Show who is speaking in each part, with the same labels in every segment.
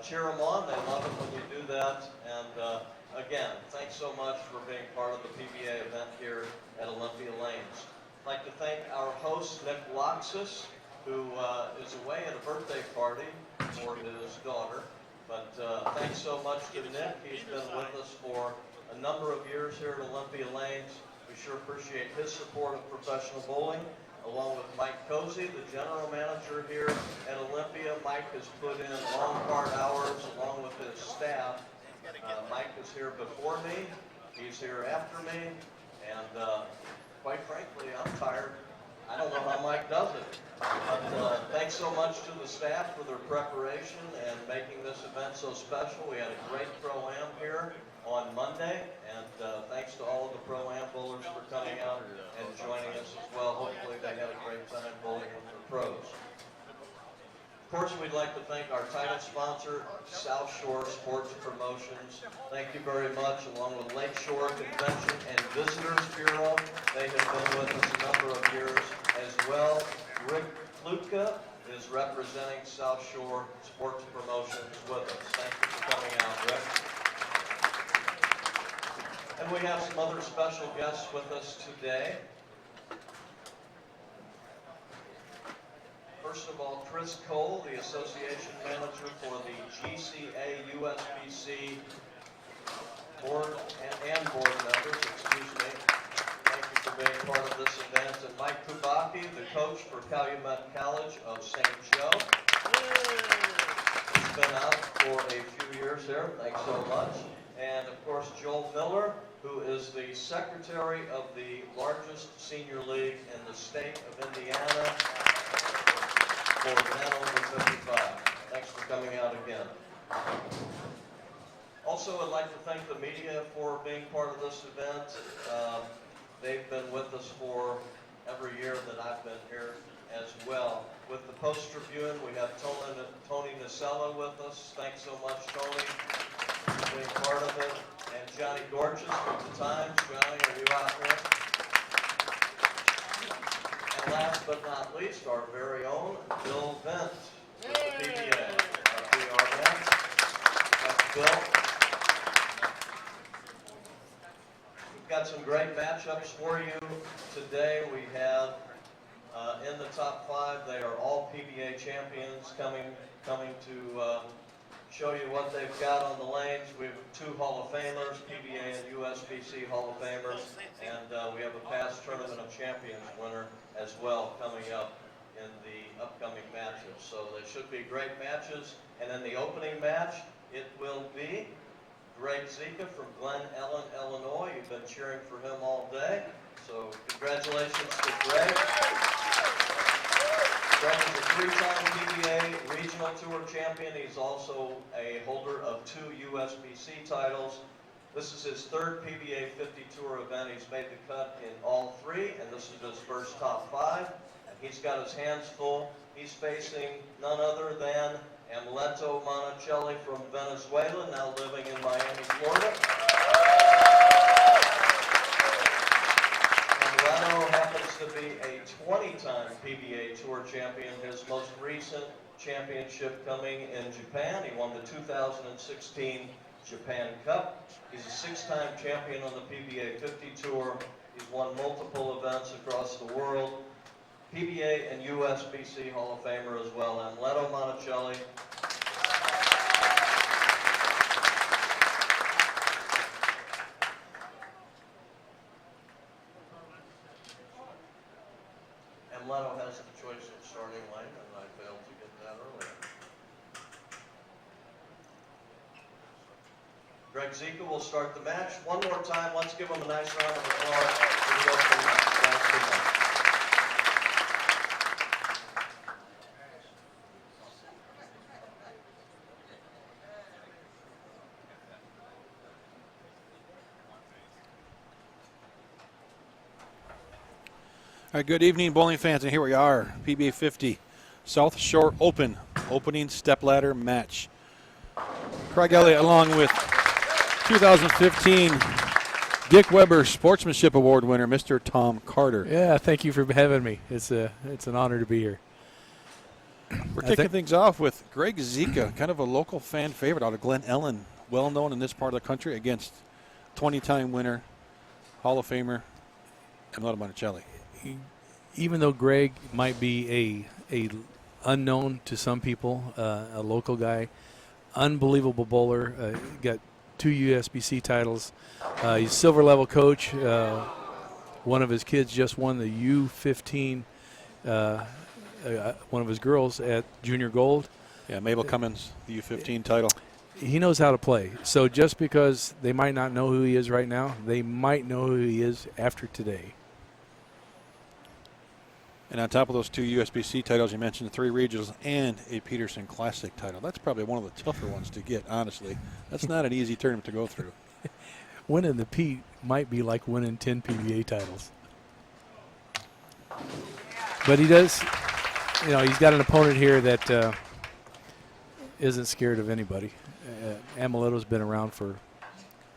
Speaker 1: cheer them on. They love it when you do that. And again, thanks so much for being part of the PBA event here at Olympia Lanes. I'd like to thank our host, Nick Loxis, who is away at a birthday party for his daughter. But thanks so much to Nick. He's been with us for a number of years here at Olympia Lanes. We sure appreciate his support of professional bowling, along with Mike Cozy, the general manager here at Olympia. Mike has put in long, hard hours along with his staff. Mike is here before me. He's here after me. And quite frankly, I'm tired. I don't know how Mike does it. But thanks so much to the staff for their preparation and making this event so special. We had a great Pro-Am here on Monday, and thanks to all of the Pro-Am bowlers for coming out and joining us as well. Hopefully they had a great time bowling with their pros. Of course, we'd like to thank our title sponsor, South Shore Sports Promotions. Thank you very much, along with Lakeshore Convention and Visitors Bureau. They have been with us a number of years as well. Rick Klutka is representing South Shore Sports Promotions with us. Thank you for coming out, Rick. And we have some other special guests with us today. First of all, Chris Cole, the Association Manager for the GCA USBC Board and Board members, excuse me. Thank you for being part of this event. And Mike Kubaki, the coach for Calumet College of St. Joe. He's been out for a few years here. Thanks so much. And of course, Joel Miller, who is the secretary of the largest senior league in the state of Indiana for men over 55. Thanks for coming out again. Also, I'd like to thank the media for being part of this event. They've been with us for every year that I've been here as well. With the Post Tribune, we have Tony Nacella with us. Thanks so much, Tony, for being part of it. And Johnny Dorches from the Times. Johnny, are you out here? And last but not least, our very own Bill Vent with the PBA, our PR man. That's Bill. We've got some great matchups for you today. We have in the top 5, they are all PBA champions coming to show you what they've got on the lanes. We have 2 Hall of Famers, PBA and USBC Hall of Famers, and we have a past Tournament of Champions winner as well coming up in the upcoming matches. So they should be great matches. And in the opening match, it will be Gregg Zicha from Glen Ellen, Illinois. You've been cheering for him all day. So congratulations to Gregg. Gregg is a 3-time PBA Regional Tour champion. He's also a holder of 2 USBC titles. This is his 3rd PBA 50 Tour event. He's made the cut in all 3, and this is his first top 5. And he's got his hands full. He's facing none other than Amleto Monacelli from Venezuela, now living in Miami, Florida. Amleto happens to be a 20-time PBA Tour champion. His most recent championship coming in Japan. He won the 2016 Japan Cup. He's a 6-time champion on the PBA 50 Tour. He's won multiple events across the world. PBA and USBC Hall of Famer as well, Amleto Monacelli. Amleto has the choice of starting lane, and I failed to get that earlier. Gregg Zicha will start the match. One more time, let's give him a nice round of applause. Thanks so much.
Speaker 2: All right, good evening, bowling fans, and here we are, PBA50 South Shore Open, opening stepladder match. Craig Elliott along with 2015 Dick Weber Sportsmanship Award winner, Mr. Tom Carter.
Speaker 3: Yeah, thank you for having me. It's an honor to be here.
Speaker 2: We're kicking things off with Gregg Zicha, kind of a local fan favorite out of Glen Ellen, well known in this part of the country, against 20-time winner, Hall of Famer, Amleto Monacelli.
Speaker 3: Even though Gregg might be a unknown to some people, a local guy, unbelievable bowler, got 2 USBC titles. He's silver level coach. One of his kids just won the U15. One of his girls at Junior Gold.
Speaker 2: Yeah, Mabel Cummins, the U15 title.
Speaker 3: He knows how to play. So just because they might not know who he is right now, they might know who he is after today.
Speaker 2: And on top of those 2 USBC titles, you mentioned 3 regionals and a Peterson Classic title. That's probably one of the tougher ones to get, honestly. That's not an easy tournament to go through.
Speaker 3: Winning the Pete might be like winning 10 PBA titles. But he does, he's got an opponent here that isn't scared of anybody. Amleto's been around for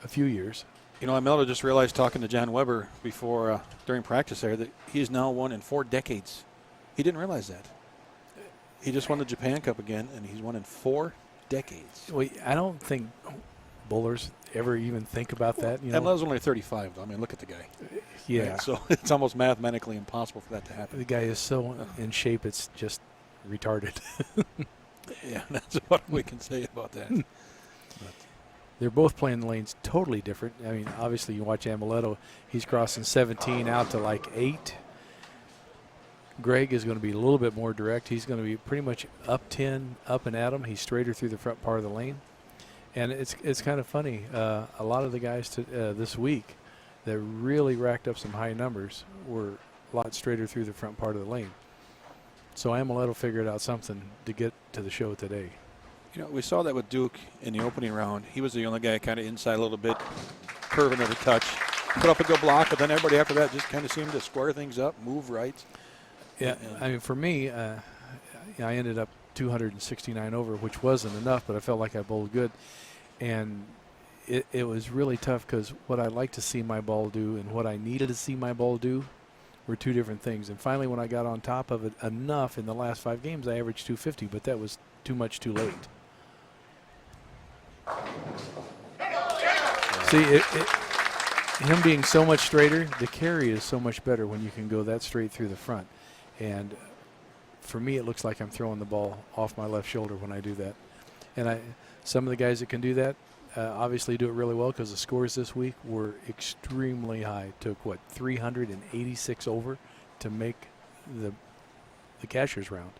Speaker 3: a few years.
Speaker 2: Amleto just realized, talking to John Weber before during practice there, that he's now won in 4 decades. He didn't realize that. He just won the Japan Cup again, and he's won in 4 decades.
Speaker 3: Well, I don't think bowlers ever even think about that.
Speaker 2: Amleto's only 35, though. I mean, look at the guy.
Speaker 3: Yeah.
Speaker 2: Right? So it's almost mathematically impossible for that to happen.
Speaker 3: The guy is so in shape, it's just retarded.
Speaker 2: Yeah, that's what we can say about that.
Speaker 3: They're both playing the lanes totally different. I mean, obviously, you watch Amleto, he's crossing 17 out to like 8. Gregg is going to be a little bit more direct. He's going to be pretty much up 10, up and at him. He's straighter through the front part of the lane. And it's kind of funny. A lot of the guys this week that really racked up some high numbers were a lot straighter through the front part of the lane. So Amleto figured out something to get to the show today.
Speaker 2: We saw that with Duke in the opening round. He was the only guy kind of inside a little bit, curving every touch, put up a good block, but then everybody after that just kind of seemed to square things up, move right.
Speaker 3: Yeah, I mean, for me, I ended up 269 over, which wasn't enough, but I felt like I bowled good. And it was really tough because what I like to see my ball do and what I needed to see my ball do were 2 different things. And finally, when I got on top of it enough in the last 5 games, I averaged 250, but that was too much too late. See, him being so much straighter, the carry is so much better when you can go that straight through the front. And for me, it looks like I'm throwing the ball off my left shoulder when I do that. And some of the guys that can do that obviously do it really well because the scores this week were extremely high. Took, 386 over to make the cashier's round.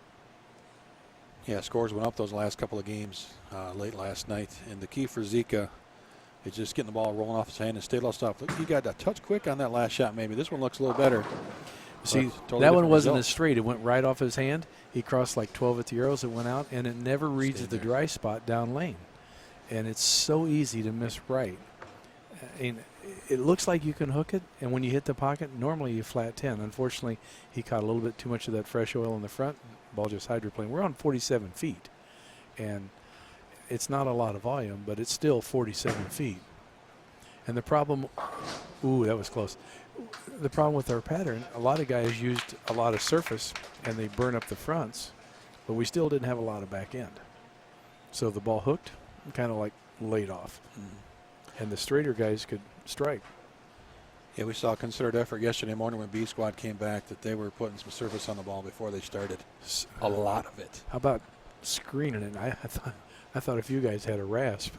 Speaker 2: Yeah, scores went up those last couple of games late last night. And the key for Zicha is just getting the ball rolling off his hand and stay low stop. Look, he got a touch quick on that last shot maybe. This one looks a little better.
Speaker 3: See,
Speaker 2: totally
Speaker 3: that one wasn't
Speaker 2: result.
Speaker 3: as straight. It went right off his hand. He crossed like 12 at the arrows. It went out, and it never reads the dry spot down lane. And it's so easy to miss right. And it looks like you can hook it, and when you hit the pocket, normally you flat 10. Unfortunately, he caught a little bit too much of that fresh oil in the front. Ball just hydroplaned. We're on 47 feet, and it's not a lot of volume, but it's still 47 feet. And the problem, ooh, that was close. The problem with our pattern, a lot of guys used a lot of surface, and they burn up the fronts, but we still didn't have a lot of back end. So the ball hooked, kind of like laid off. And the straighter guys could strike.
Speaker 2: Yeah, we saw a concerted effort yesterday morning when B Squad came back that they were putting some surface on the ball before they started. A lot of it.
Speaker 3: How about screening it? I thought if you guys had a rasp.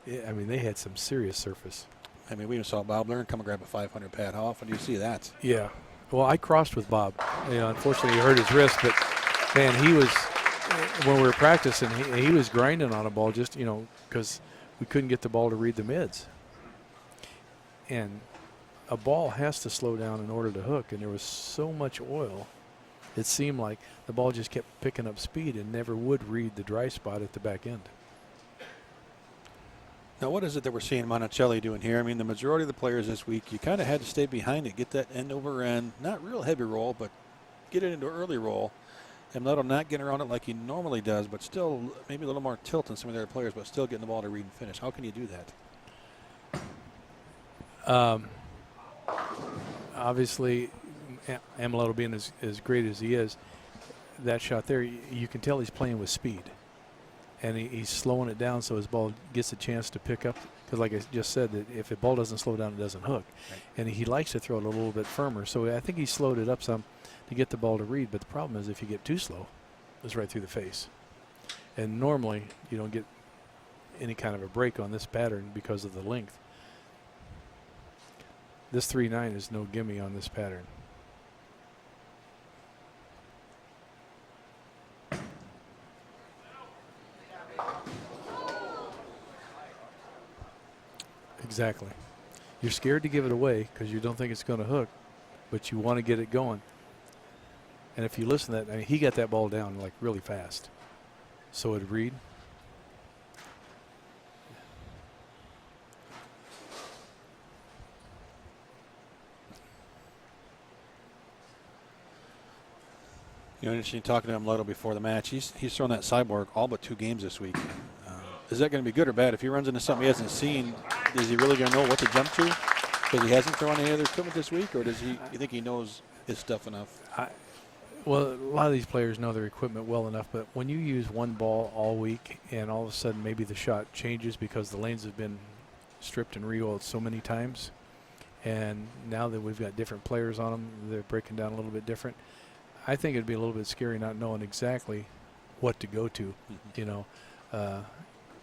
Speaker 3: I mean, they had some serious surface.
Speaker 2: I mean, we even saw Bob Learn come and grab a 500 pad off, and you see that.
Speaker 3: Yeah. Well, I crossed with Bob. Unfortunately, he hurt his wrist, but man, he was, when we were practicing, he was grinding on a ball just, because we couldn't get the ball to read the mids. And a ball has to slow down in order to hook, and there was so much oil, it seemed like the ball just kept picking up speed and never would read the dry spot at the back end.
Speaker 2: Now, what is it that we're seeing Monacelli doing here? I mean, the majority of the players this week, you kind of had to stay behind it, get that end over end, not real heavy roll, but get it into early roll. And let him not get around it like he normally does, but still maybe a little more tilt than some of the other players, but still getting the ball to read and finish. How can you do that?
Speaker 3: Obviously, Amleto being as great as he is, that shot there, you can tell he's playing with speed. And he's slowing it down so his ball gets a chance to pick up. Because like I just said, that if the ball doesn't slow down, it doesn't hook.
Speaker 2: Right.
Speaker 3: And he likes to throw it a little bit firmer. So I think he slowed it up some to get the ball to read. But the problem is if you get too slow, it's right through the face. And normally you don't get any kind of a break on this pattern because of the length. This 3-9 is no gimme on this pattern. Exactly. You're scared to give it away because you don't think it's going to hook, but you want to get it going. And if you listen to that, I mean, he got that ball down like really fast. So it'd read.
Speaker 2: You know, interesting talking to Amleto before the match. He's thrown that cyborg all but 2 games this week. Is that going to be good or bad? If he runs into something he hasn't seen, is he really going to know what to jump to? Because he hasn't thrown any other equipment this week, or does he? You think he knows his stuff enough?
Speaker 3: Well, a lot of these players know their equipment well enough, but when you use one ball all week and all of a sudden maybe the shot changes because the lanes have been stripped and re-oiled so many times, and now that we've got different players on them, they're breaking down a little bit different. I think it'd be a little bit scary not knowing exactly what to go to, you know,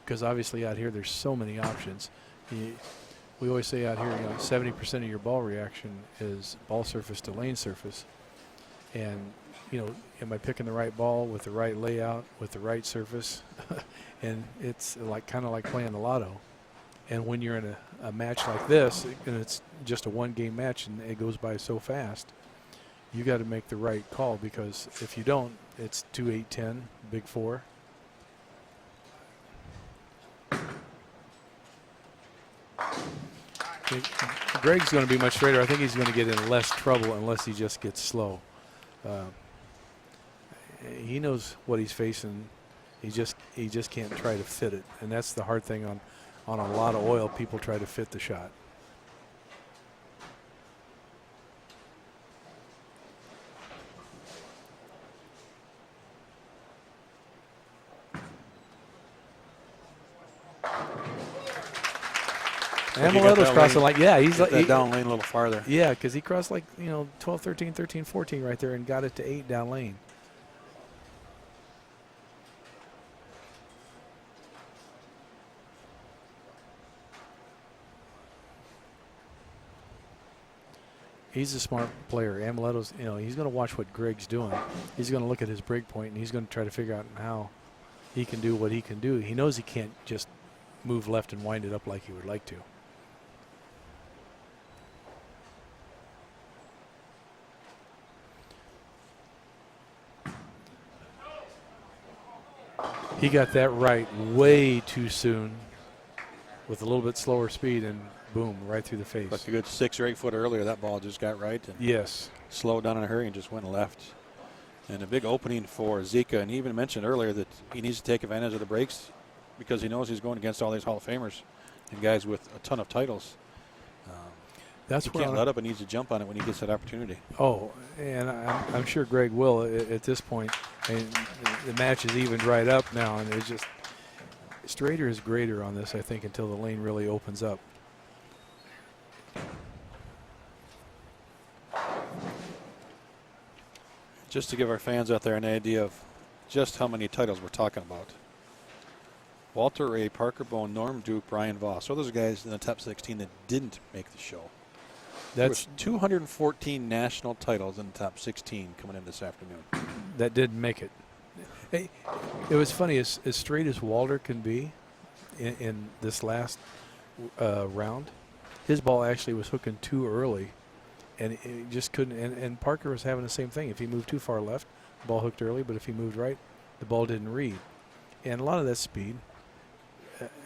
Speaker 3: because obviously out here there's so many options. We always say out here, you know, 70% of your ball reaction is ball surface to lane surface, and you know, am I picking the right ball with the right layout with the right surface? And it's like kind of like playing the lotto. And when you're in a match like this, and it's just a 1-game match and it goes by so fast, you got to make the right call, because if you don't, it's 2-8-10, big 4. Gregg's going to be much straighter. I think he's going to get in less trouble unless he just gets slow. He knows what he's facing. He just can't try to fit it, and that's the hard thing on a lot of oil. People try to fit the shot. Ameleto's crossing like, yeah, he's like
Speaker 2: that down lane a little farther.
Speaker 3: Yeah, because he crossed like, you know, 12, 13, 13, 14 right there and got it to 8 down lane. He's a smart player. Ameleto's, you know, he's going to watch what Gregg's doing. He's going to look at his break point and he's going to try to figure out how he can do what he can do. He knows he can't just move left and wind it up like he would like to. He got that right way too soon with a little bit slower speed, and boom, right through the face.
Speaker 2: Like a good 6 or 8 foot earlier, that ball just got right. And
Speaker 3: yes.
Speaker 2: Slowed down in a hurry and just went left. And a big opening for Zicha. And he even mentioned earlier that he needs to take advantage of the breaks because he knows he's going against all these Hall of Famers and guys with a ton of titles.
Speaker 3: That's
Speaker 2: he
Speaker 3: where
Speaker 2: can't let up and needs to jump on it when he gets that opportunity.
Speaker 3: Oh, and I'm sure Gregg will at this point. And the match is evened right up now, and it's just straighter is greater on this, I think, until the lane really opens up.
Speaker 2: Just to give our fans out there an idea of just how many titles we're talking about. Walter Ray, Parker Bone, Norm Duke, Brian Voss. So those are guys in the top 16 that didn't make the show. That's 214 national titles in the top 16 coming in this afternoon.
Speaker 3: That didn't make it. Hey, it was funny, as straight as Walter can be in this last round, his ball actually was hooking too early, and it just couldn't. And Parker was having the same thing. If he moved too far left, the ball hooked early, but if he moved right, the ball didn't read. And a lot of that speed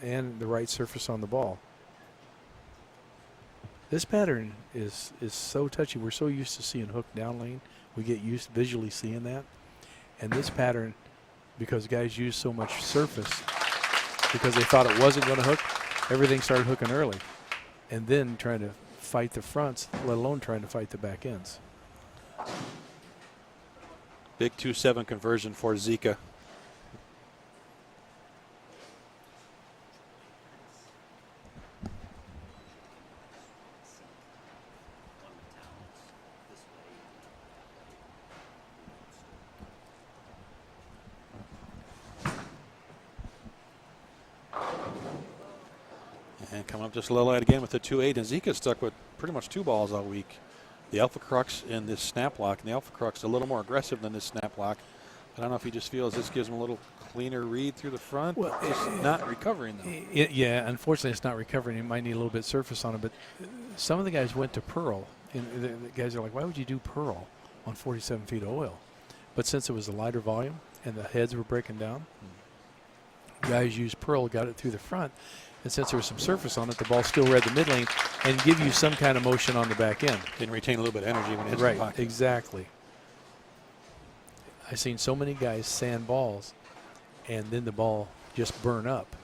Speaker 3: and the right surface on the ball. This pattern is so touchy. We're so used to seeing hook down lane. We get used to visually seeing that. And this pattern, because guys use so much surface, because they thought it wasn't going to hook, everything started hooking early. And then trying to fight the fronts, let alone trying to fight the back ends.
Speaker 2: Big 2-7 conversion for Zicha. And coming up just a little light again with the 2-8, and Zicha stuck with pretty much 2 balls all week. The Alpha Crux and this snap lock, and the Alpha Crux a little more aggressive than this snap lock. I don't know if he just feels this gives him a little cleaner read through the front.
Speaker 3: Well,
Speaker 2: it's not recovering though.
Speaker 3: Yeah, unfortunately it's not recovering. It might need a little bit of surface on it, but some of the guys went to Pearl, and the guys are like, why would you do Pearl on 47 feet of oil? But since it was a lighter volume and the heads were breaking down, guys used Pearl, got it through the front, and since there was some surface on it, the ball still read the mid lane and give you some kind of motion on the back end.
Speaker 2: Didn't retain a little bit of energy when it hits
Speaker 3: right,
Speaker 2: the pocket.
Speaker 3: Exactly. I've seen so many guys sand balls and then the ball just burn up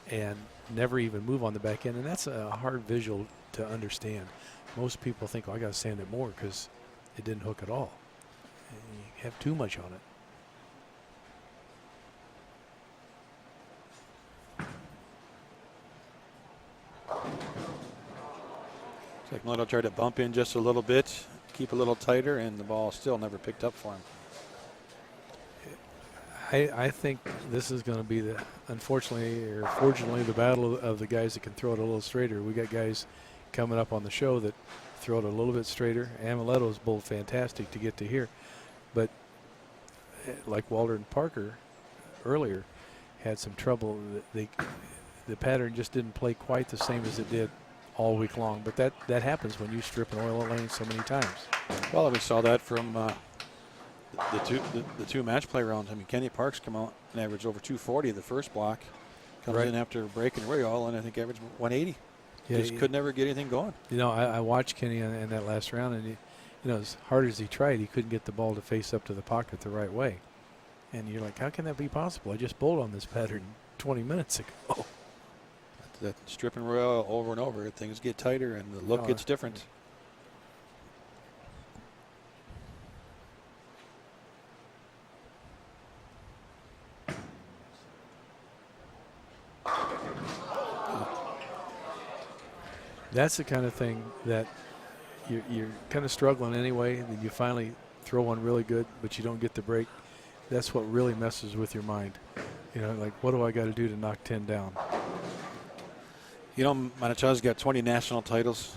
Speaker 3: and never even move on the back end, and that's a hard visual to understand. Most people think, oh, I got to sand it more because it didn't hook at all. And you have too much on it.
Speaker 2: Like Amleto tried to bump in just a little bit, keep a little tighter, and the ball still never picked up for him.
Speaker 3: I think this is going to be the, unfortunately or fortunately, the battle of the guys that can throw it a little straighter. We got guys coming up on the show that throw it a little bit straighter. Amleto's bowled fantastic to get to here, but like Walter and Parker earlier, had some trouble. The pattern just didn't play quite the same as it did all week long, but that happens when you strip an oil lane so many times.
Speaker 2: Well, we saw that from the two match play rounds. I mean, Kenny Parks come out and averaged over 240 the first block, comes in after breaking oil, and I think averaged 180.
Speaker 3: Yeah,
Speaker 2: just could never get anything going.
Speaker 3: You know, I watched Kenny in that last round, and as hard as he tried, he couldn't get the ball to face up to the pocket the right way. And you're like, how can that be possible? I just bowled on this pattern 20 minutes ago.
Speaker 2: That stripping oil over and over, things get tighter and the look gets different.
Speaker 3: That's the kind of thing that you're kind of struggling anyway, and then you finally throw one really good, but you don't get the break. That's what really messes with your mind. You know, like, what do I got to do to knock 10 down?
Speaker 2: You know, Monacelli's got 20 national titles,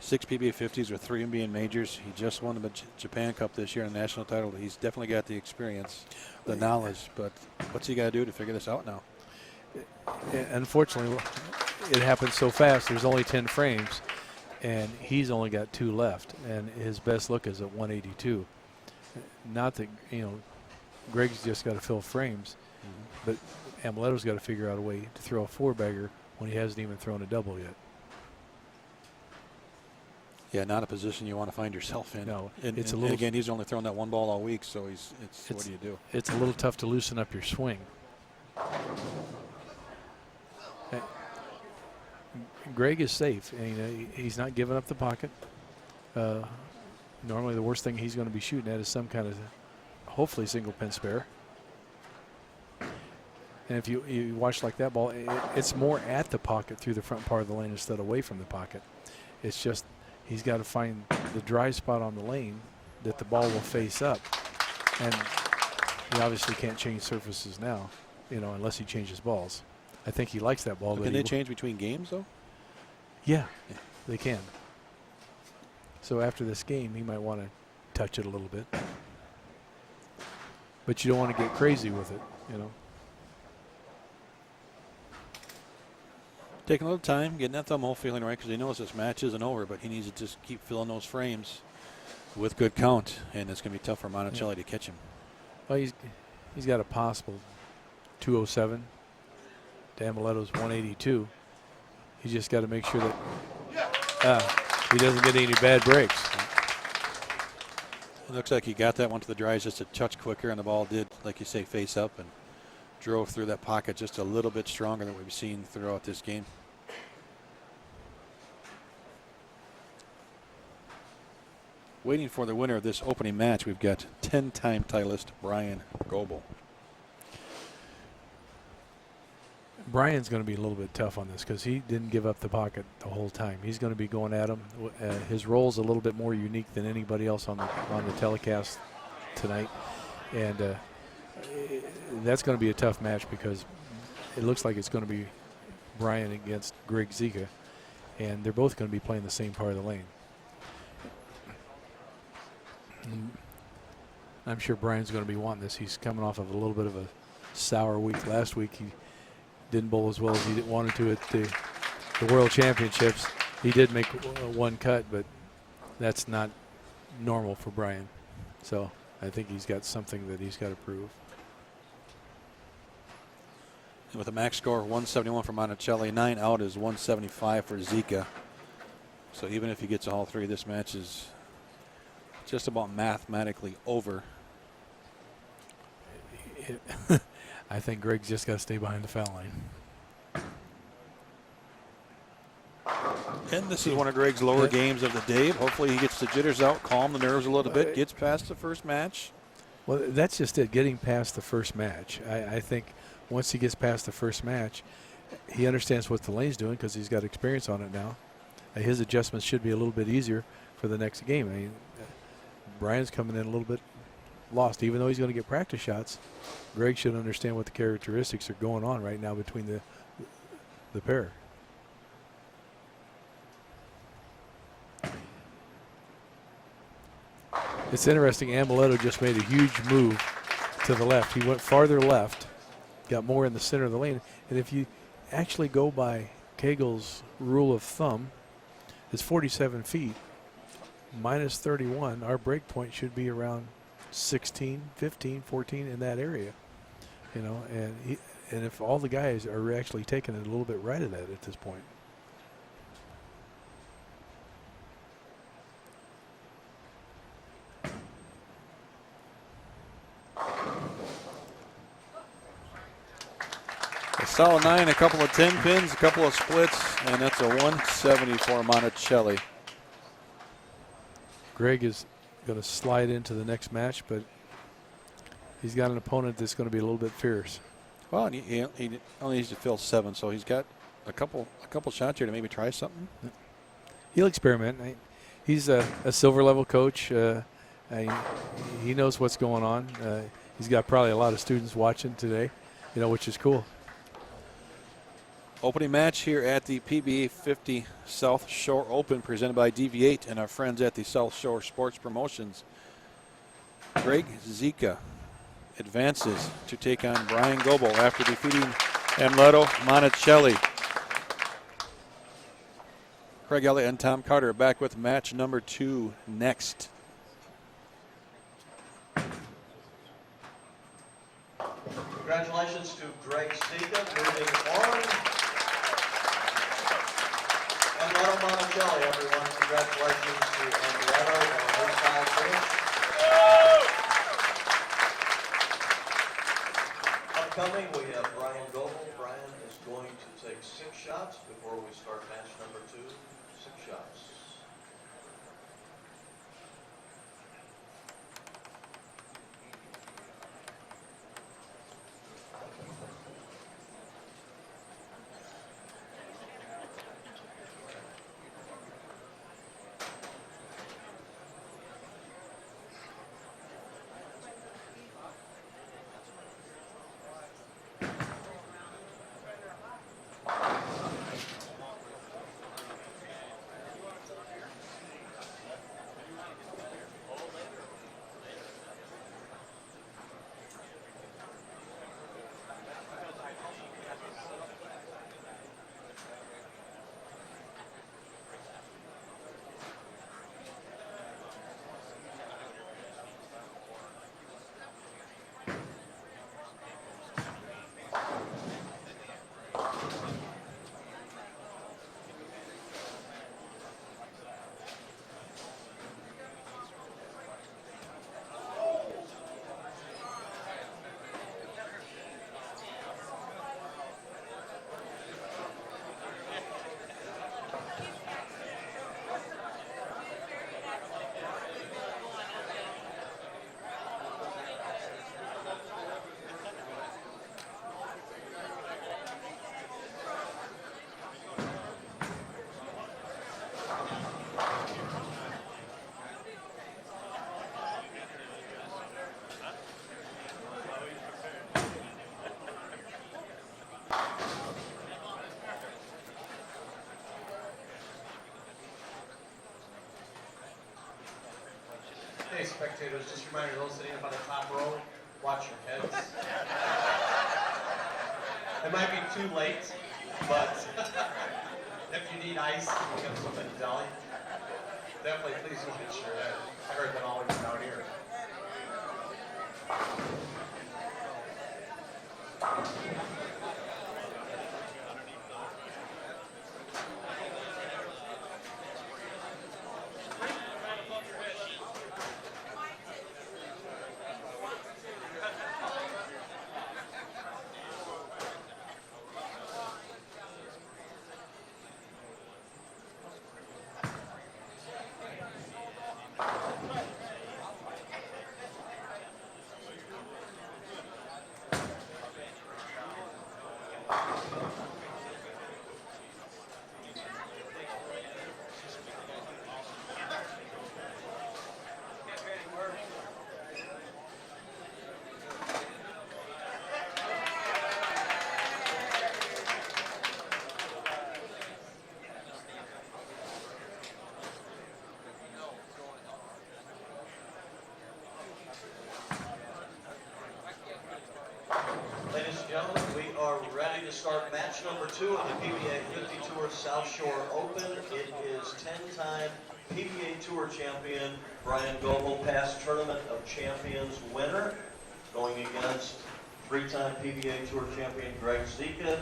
Speaker 2: 6 PBA50s with 3 NBA majors. He just won the Japan Cup this year, a national title. He's definitely got the experience, the knowledge, but what's he got to do to figure this out now?
Speaker 3: Unfortunately, it happens so fast. There's only 10 frames, and he's only got 2 left, and his best look is at 182. Not that, Gregg's just got to fill frames, but Amleto's got to figure out a way to throw a 4-bagger when he hasn't even thrown a double yet.
Speaker 2: Yeah, not a position you want to find yourself in.
Speaker 3: No,
Speaker 2: and
Speaker 3: it's a little.
Speaker 2: Again, he's only thrown that 1 ball all week, so what do you do?
Speaker 3: It's a little tough to loosen up your swing. Gregg is safe. And, he's not giving up the pocket. Normally, the worst thing he's going to be shooting at is some kind of, hopefully, single pin spare. And if you watch like that ball, it's more at the pocket through the front part of the lane instead of away from the pocket. It's just he's got to find the dry spot on the lane that the ball will face up. And he obviously can't change surfaces now, unless he changes balls. I think he likes that ball.
Speaker 2: Can they change between games, though?
Speaker 3: Yeah, they can. So after this game, he might want to touch it a little bit. But you don't want to get crazy with it,
Speaker 2: Taking a little time, getting that thumb hole feeling right, because he knows this match isn't over, but he needs to just keep filling those frames with good count, and it's going to be tough for Monacelli to catch him. Well,
Speaker 3: he's got a possible 207. Amleto's 182. He's just got to make sure that he doesn't get any bad breaks.
Speaker 2: It looks like he got that one to the dries just a touch quicker, and the ball did, like you say, face up and drove through that pocket just a little bit stronger than we've seen throughout this game. waiting for the winner of this opening match, we've got 10-time titleist Bryan Goebel.
Speaker 3: Bryan's going to be a little bit tough on this because he didn't give up the pocket the whole time. He's going to be going at him. His role's a little bit more unique than anybody else on the telecast tonight, and that's going to be a tough match because it looks like it's going to be Bryan against Gregg Zicha, and they're both going to be playing the same part of the lane. I'm sure Bryan's going to be wanting this. He's coming off of a little bit of a sour week last week. He didn't bowl as well as he wanted to at the World Championships. He did make one cut, but that's not normal for Bryan. So I think he's got something that he's got to prove.
Speaker 2: And with a max score 171 for Monacelli, 9 out is 175 for Zicha. So even if he gets all three, this match is just about mathematically over.
Speaker 3: I think Gregg's just got to stay behind the foul line.
Speaker 2: And this is one of Gregg's lower games of the day. Hopefully he gets the jitters out, calm the nerves a little bit, gets past the first match.
Speaker 3: Well, that's just it, getting past the first match. I think once he gets past the first match, he understands what the lane's doing because he's got experience on it now. His adjustments should be a little bit easier for the next game. I mean, Bryan's coming in a little bit lost. Even though he's going to get practice shots, Gregg should understand what the characteristics are going on right now between the pair. It's interesting, Amleto just made a huge move to the left. He went farther left, got more in the center of the lane. And if you actually go by Kegel's rule of thumb, it's 47 feet minus 31. Our break point should be around 16, 15, 14 in that area. You know, and if all the guys are actually taking it a little bit right of that at this point.
Speaker 2: A solid 9, a couple of 10 pins, a couple of splits, and that's a 170 for Monacelli.
Speaker 3: Gregg is going to slide into the next match, but he's got an opponent that's going to be a little bit fierce.
Speaker 2: Well, and he only needs to fill 7, so he's got a couple shots here to maybe try something.
Speaker 3: He'll experiment. He's a silver level coach. He knows what's going on. He's got probably a lot of students watching today, you know, which is cool.
Speaker 2: Opening match here at the PBA50 South Shore Open, presented by DV8 and our friends at the South Shore Sports Promotions. Gregg Zicha advances to take on Bryan Goebel after defeating Amleto Monacelli. Craig Elliott and Tom Carter back with match number 2 next.
Speaker 1: Congratulations to Gregg Zicha, moving on. Amleto Monacelli, everyone. Congratulations to Amleto on his 5 wins. Upcoming, we have Bryan Goebel. Bryan is going to take 6 shots before we start match number 2. 6 shots.
Speaker 4: spectators, just a reminder, those sitting up on the top row, watch your heads. It might be too late, but if you need ice, you get something to deli. Definitely please don't get your head. I heard that always down here.
Speaker 1: Ladies and gentlemen, we are ready to start match number 2 of the PBA50 Tour South Shore Open. It is 10-time PBA Tour champion Bryan Goebel, past Tournament of Champions winner, going against 3-time PBA Tour champion Gregg Zicha.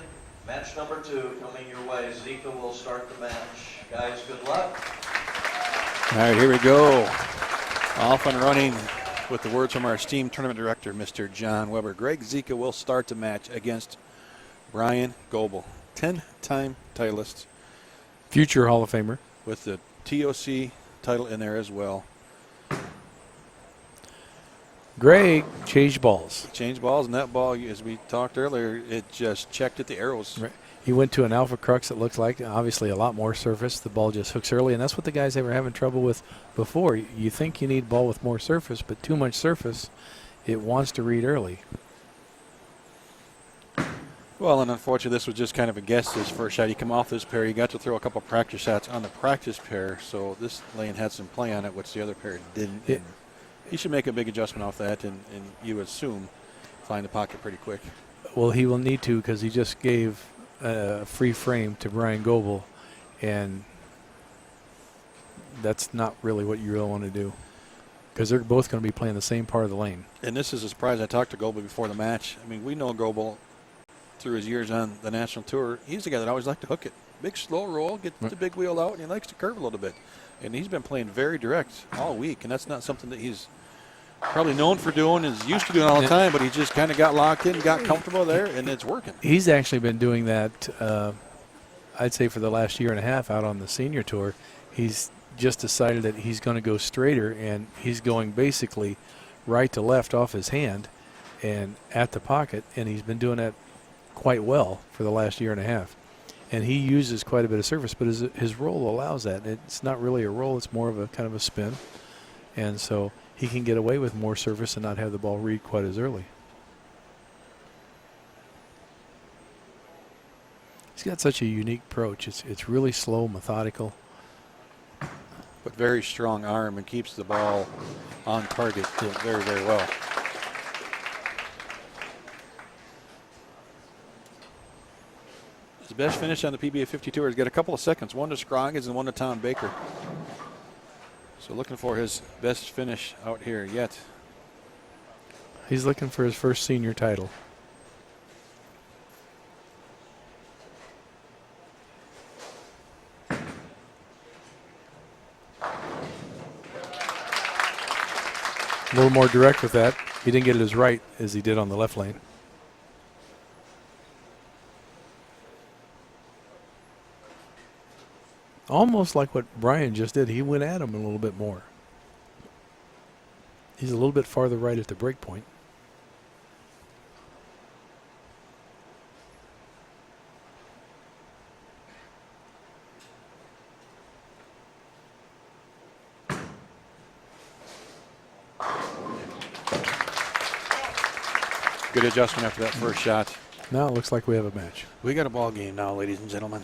Speaker 1: Match number 2 coming your way. Zicha will start the match. Guys, good luck.
Speaker 2: All right, here we go. Off and running with the words from our esteemed tournament director, Mr. John Weber. Gregg Zicha will start the match against Bryan Goebel, 10-time titleist.
Speaker 3: Future Hall of Famer.
Speaker 2: With the TOC title in there as well.
Speaker 3: Gregg changed balls.
Speaker 2: Changed balls, and that ball, as we talked earlier, it just checked at the arrows.
Speaker 3: Right. He went to an alpha crux, it looked like, obviously a lot more surface. The ball just hooks early, and that's what the guys they were having trouble with before. You think you need ball with more surface, but too much surface, it wants to read early.
Speaker 2: Well, and unfortunately, this was just kind of a guess, his first shot. He come off this pair. He got to throw a couple practice shots on the practice pair, so this lane had some play on it, which the other pair didn't. He should make a big adjustment off that, and you assume find the pocket pretty quick.
Speaker 3: Well, he will need to, because he just gave a free frame to Bryan Goebel, and that's not really what you really want to do, because they're both going to be playing the same part of the lane.
Speaker 2: And this is a surprise. I talked to Goebel before the match. I mean, we know Goebel through his years on the national tour. He's the guy that always liked to hook it. Big slow roll, get the big wheel out, and he likes to curve a little bit. And he's been playing very direct all week, and that's not something that he's probably known for doing, is used to doing all the time, but he just kind of got locked in, got comfortable there, and it's working.
Speaker 3: He's actually been doing that, I'd say, for the last year and a half out on the senior tour. He's just decided that he's going to go straighter, and he's going basically right to left off his hand and at the pocket, and he's been doing that quite well for the last year and a half. And he uses quite a bit of surface, but his roll allows that. It's not really a roll, it's more of a kind of a spin. And so he can get away with more surface and not have the ball read quite as early. He's got such a unique approach. It's really slow, methodical.
Speaker 2: But very strong arm and keeps the ball on target very, very well. His best finish on the PBA50 Tour has got a couple of seconds, one to Scroggins and one to Tom Baker. So looking for his best finish out here yet.
Speaker 3: He's looking for his first senior title. A little more direct with that. He didn't get it as right as he did on the left lane. Almost like what Bryan just did. He went at him a little bit more. He's a little bit farther right at the break point.
Speaker 2: Good adjustment after that first shot.
Speaker 3: Now it looks like we have a match.
Speaker 2: We got a ball game now, ladies and gentlemen.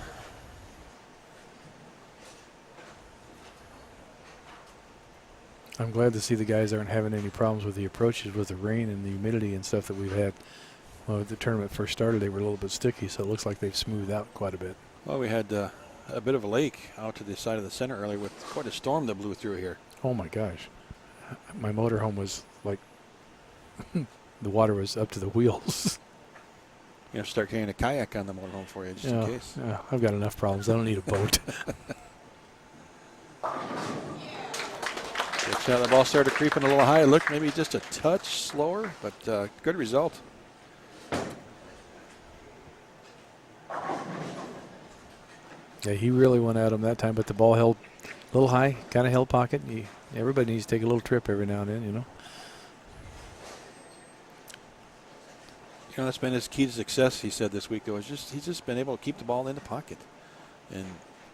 Speaker 3: I'm glad to see the guys aren't having any problems with the approaches with the rain and the humidity and stuff that we've had. Well, the tournament first started, they were a little bit sticky, so it looks like they've smoothed out quite a bit.
Speaker 2: Well, we had a bit of a lake out to the side of the center earlier with quite a storm that blew through here.
Speaker 3: Oh my gosh. My motorhome was like, the water was up to the wheels.
Speaker 2: You have to start carrying a kayak on the motorhome for you, just in case.
Speaker 3: I've got enough problems. I don't need a boat.
Speaker 2: The ball started creeping a little high. It looked maybe just a touch slower, but good result.
Speaker 3: Yeah, he really went at him that time, but the ball held a little high, kind of held pocket. Everybody needs to take a little trip every now and then, you know.
Speaker 2: You know, that's been his key to success, he said this week. He's just been able to keep the ball in the pocket. And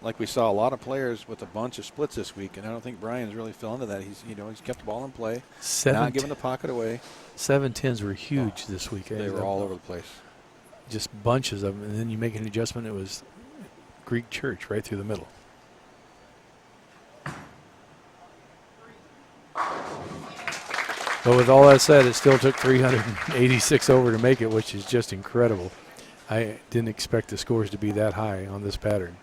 Speaker 2: like we saw a lot of players with a bunch of splits this week, and I don't think Bryan's really fell into that. He's kept the ball in play, not giving the pocket away.
Speaker 3: 7-10s were huge this week.
Speaker 2: They were all over the place.
Speaker 3: Just bunches of them, and then you make an adjustment. It was Greek church right through the middle. But with all that said, it still took 386 over to make it, which is just incredible. I didn't expect the scores to be that high on this pattern.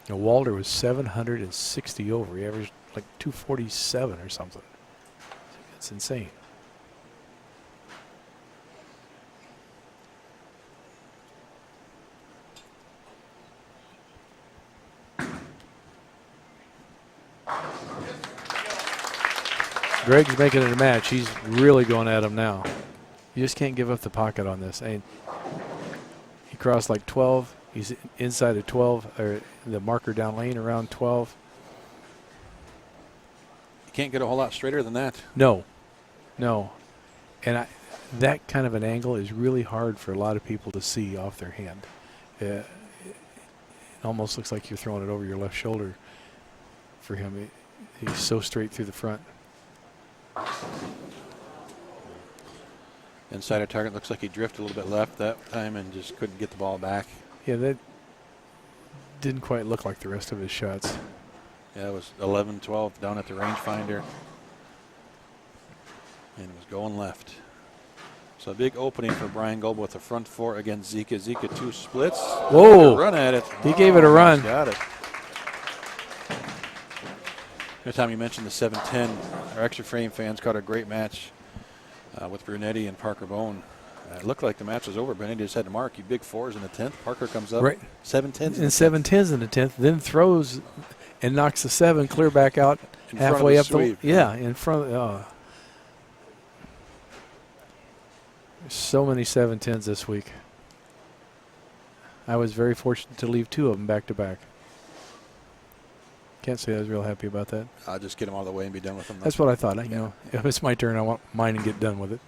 Speaker 3: You know, Walter was 760 over. He averaged like 247 or something. It's insane. Gregg's making it a match. He's really going at him now. You just can't give up the pocket on this. And he crossed like 12. He's inside of 12, or the marker down lane around 12.
Speaker 2: You can't get a whole lot straighter than that.
Speaker 3: No. And that kind of an angle is really hard for a lot of people to see off their hand. It almost looks like you're throwing it over your left shoulder for him. He's so straight through the front.
Speaker 2: Inside our target, looks like he drifted a little bit left that time and just couldn't get the ball back.
Speaker 3: Yeah, that didn't quite look like the rest of his shots.
Speaker 2: Yeah, it was 11-12 down at the rangefinder. And it was going left. So a big opening for Bryan Goebel with the front four against Zicha. Zicha 2 splits.
Speaker 3: Whoa.
Speaker 2: Run at it.
Speaker 3: He gave it a run.
Speaker 2: Got it. Every time you mentioned the 7-10, our Xtra Frame fans caught a great match with Brunetti and Parker Bone. It looked like the match was over. Brunetti just had to mark. You big fours in the 10th. Parker comes up.
Speaker 3: Right.
Speaker 2: 7-10s.
Speaker 3: And 7-10s in the 10th, then throws and knocks the 7 clear back out
Speaker 2: in
Speaker 3: halfway up
Speaker 2: sweep.
Speaker 3: in front. So many 7-10s this week. I was very fortunate to leave 2 of them back to back. Can't say I was real happy about that.
Speaker 2: I'll just get them out of the way and be done with them.
Speaker 3: That's what I thought. You know, if it's my turn, I want mine and get done with it.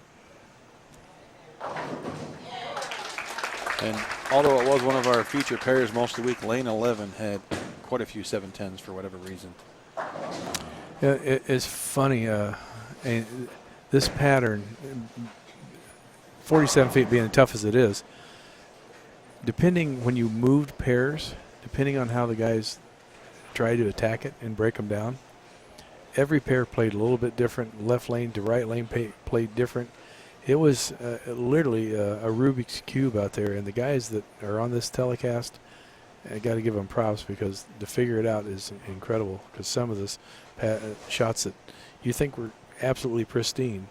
Speaker 2: And although it was one of our feature pairs most of the week, lane 11 had quite a few 7-10s for whatever reason.
Speaker 3: Yeah, it's funny. And this pattern, 47 feet being tough as it is, depending when you moved pairs, depending on how the guys try to attack it and break them down, every pair played a little bit different. Left lane to right lane played different. It was literally a Rubik's Cube out there, and the guys that are on this telecast, I got to give them props because to figure it out is incredible. Because some of this shots that you think were absolutely pristine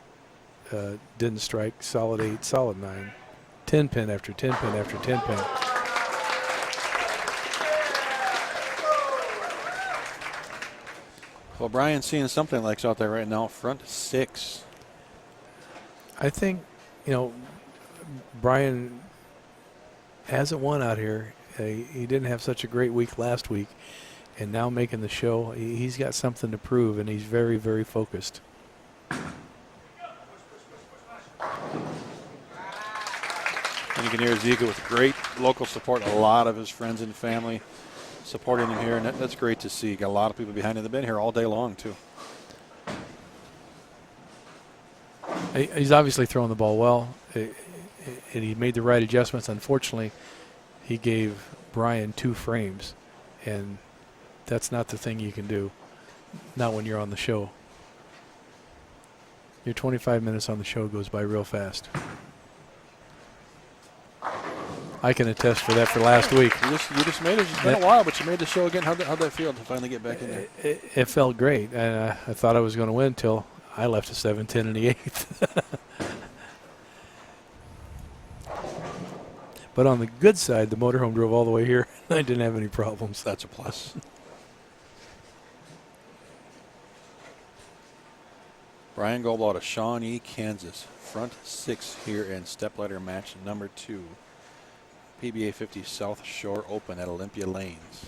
Speaker 3: didn't strike. Solid 8, solid 9, 10 pin after 10 pin after 10 pin.
Speaker 2: Well, Bryan's seeing something like out there right now. Front 6.
Speaker 3: I think, you know, Bryan hasn't won out here. He didn't have such a great week last week, and now making the show, he's got something to prove, and he's very, very focused.
Speaker 2: And you can hear Zicha with great local support. A lot of his friends and family supporting him here, and that's great to see. Got a lot of people behind him. They've been here all day long, too.
Speaker 3: He's obviously throwing the ball well, and he made the right adjustments. Unfortunately, he gave Bryan 2 frames, and that's not the thing you can do. Not when you're on the show. Your 25 minutes on the show goes by real fast. I can attest for that for last week.
Speaker 2: You just made it. It's been a while, but you made the show again. How'd that feel to finally get back in there?
Speaker 3: It felt great. And I thought I was going to win until I left at 7-10 in the 8th. But on the good side, the motorhome drove all the way here. I didn't have any problems.
Speaker 2: That's a plus. Bryan Goebel out of Shawnee, Kansas. Front 6 here in Stepladder match number 2. PBA50 South Shore Open at Olympia Lanes.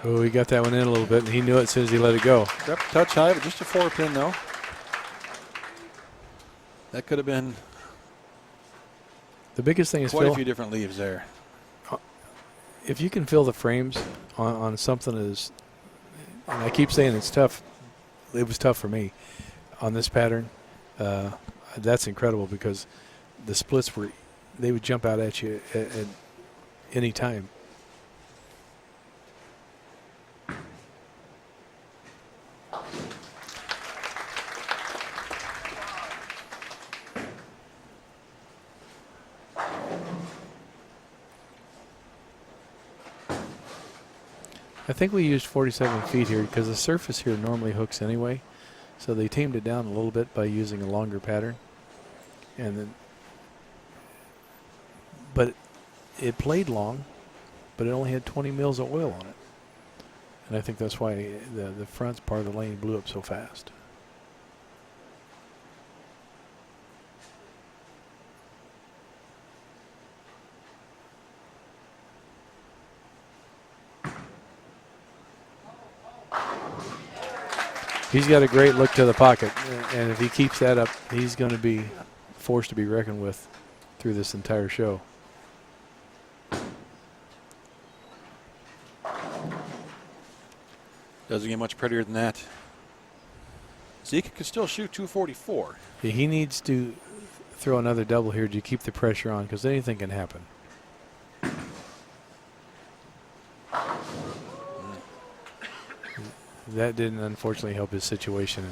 Speaker 3: Oh, he got that one in a little bit, and he knew it as soon as he let it go.
Speaker 2: Crept a touch high, but just a 4-pin though. That could have been
Speaker 3: The biggest thing is,
Speaker 2: quite
Speaker 3: Phil,
Speaker 2: a few different leaves there.
Speaker 3: if you can fill the frames on something that is, and I keep saying it's tough, it was tough for me on this pattern. That's incredible because the splits they would jump out at you at any time. I think we used 47 feet here because the surface here normally hooks anyway. So they tamed it down a little bit by using a longer pattern. And then, but it played long, but it only had 20 mils of oil on it. And I think that's why the front part of the lane blew up so fast. He's got a great look to the pocket, and if he keeps that up, he's going to be forced to be reckoned with through this entire show.
Speaker 2: Doesn't get much prettier than that. Zicha could still shoot 244.
Speaker 3: He needs to throw another double here to keep the pressure on because anything can happen. That didn't unfortunately help his situation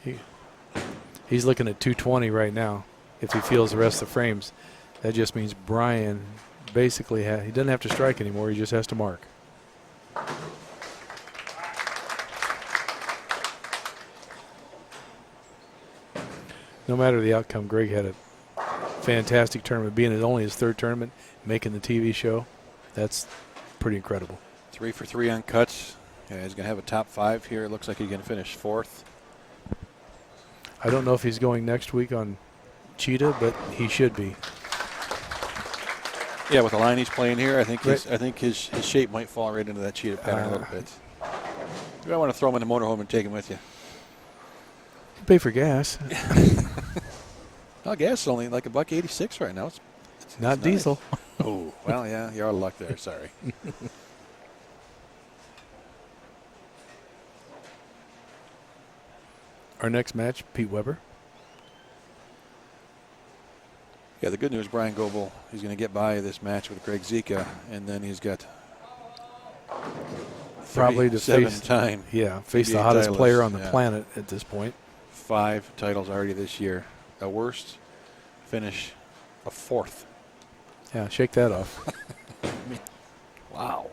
Speaker 3: any. He's looking at 220 right now. If he feels the rest of the frames, that just means Bryan basically he doesn't have to strike anymore. He just has to mark. No matter the outcome, Gregg had a fantastic tournament, being only his 3rd tournament, making the TV show. That's pretty incredible.
Speaker 2: 3 for 3 on cuts. Yeah, he's going to have a top 5 here. It looks like he can finish 4th.
Speaker 3: I don't know if he's going next week on Cheetah, but he should be.
Speaker 2: Yeah, with the line he's playing here, I think his shape might fall right into that Cheetah pattern a little bit. You might want to throw him in the motorhome and take him with you.
Speaker 3: Pay for gas.
Speaker 2: Well, gas is only like $1.86 right now. It's
Speaker 3: Not
Speaker 2: nice.
Speaker 3: diesel.
Speaker 2: Oh, well, yeah, you're out of luck there. Sorry.
Speaker 3: Our next match, Pete Weber.
Speaker 2: Yeah, the good news, Bryan Goebel, he's going to get by this match with Gregg Zicha, and then he's got
Speaker 3: Probably to face
Speaker 2: time.
Speaker 3: face the
Speaker 2: PBA
Speaker 3: hottest
Speaker 2: titles,
Speaker 3: player on the
Speaker 2: yeah.
Speaker 3: planet at this point.
Speaker 2: 5 titles already this year. The worst finish, a 4th.
Speaker 3: Yeah, shake that off.
Speaker 2: Wow.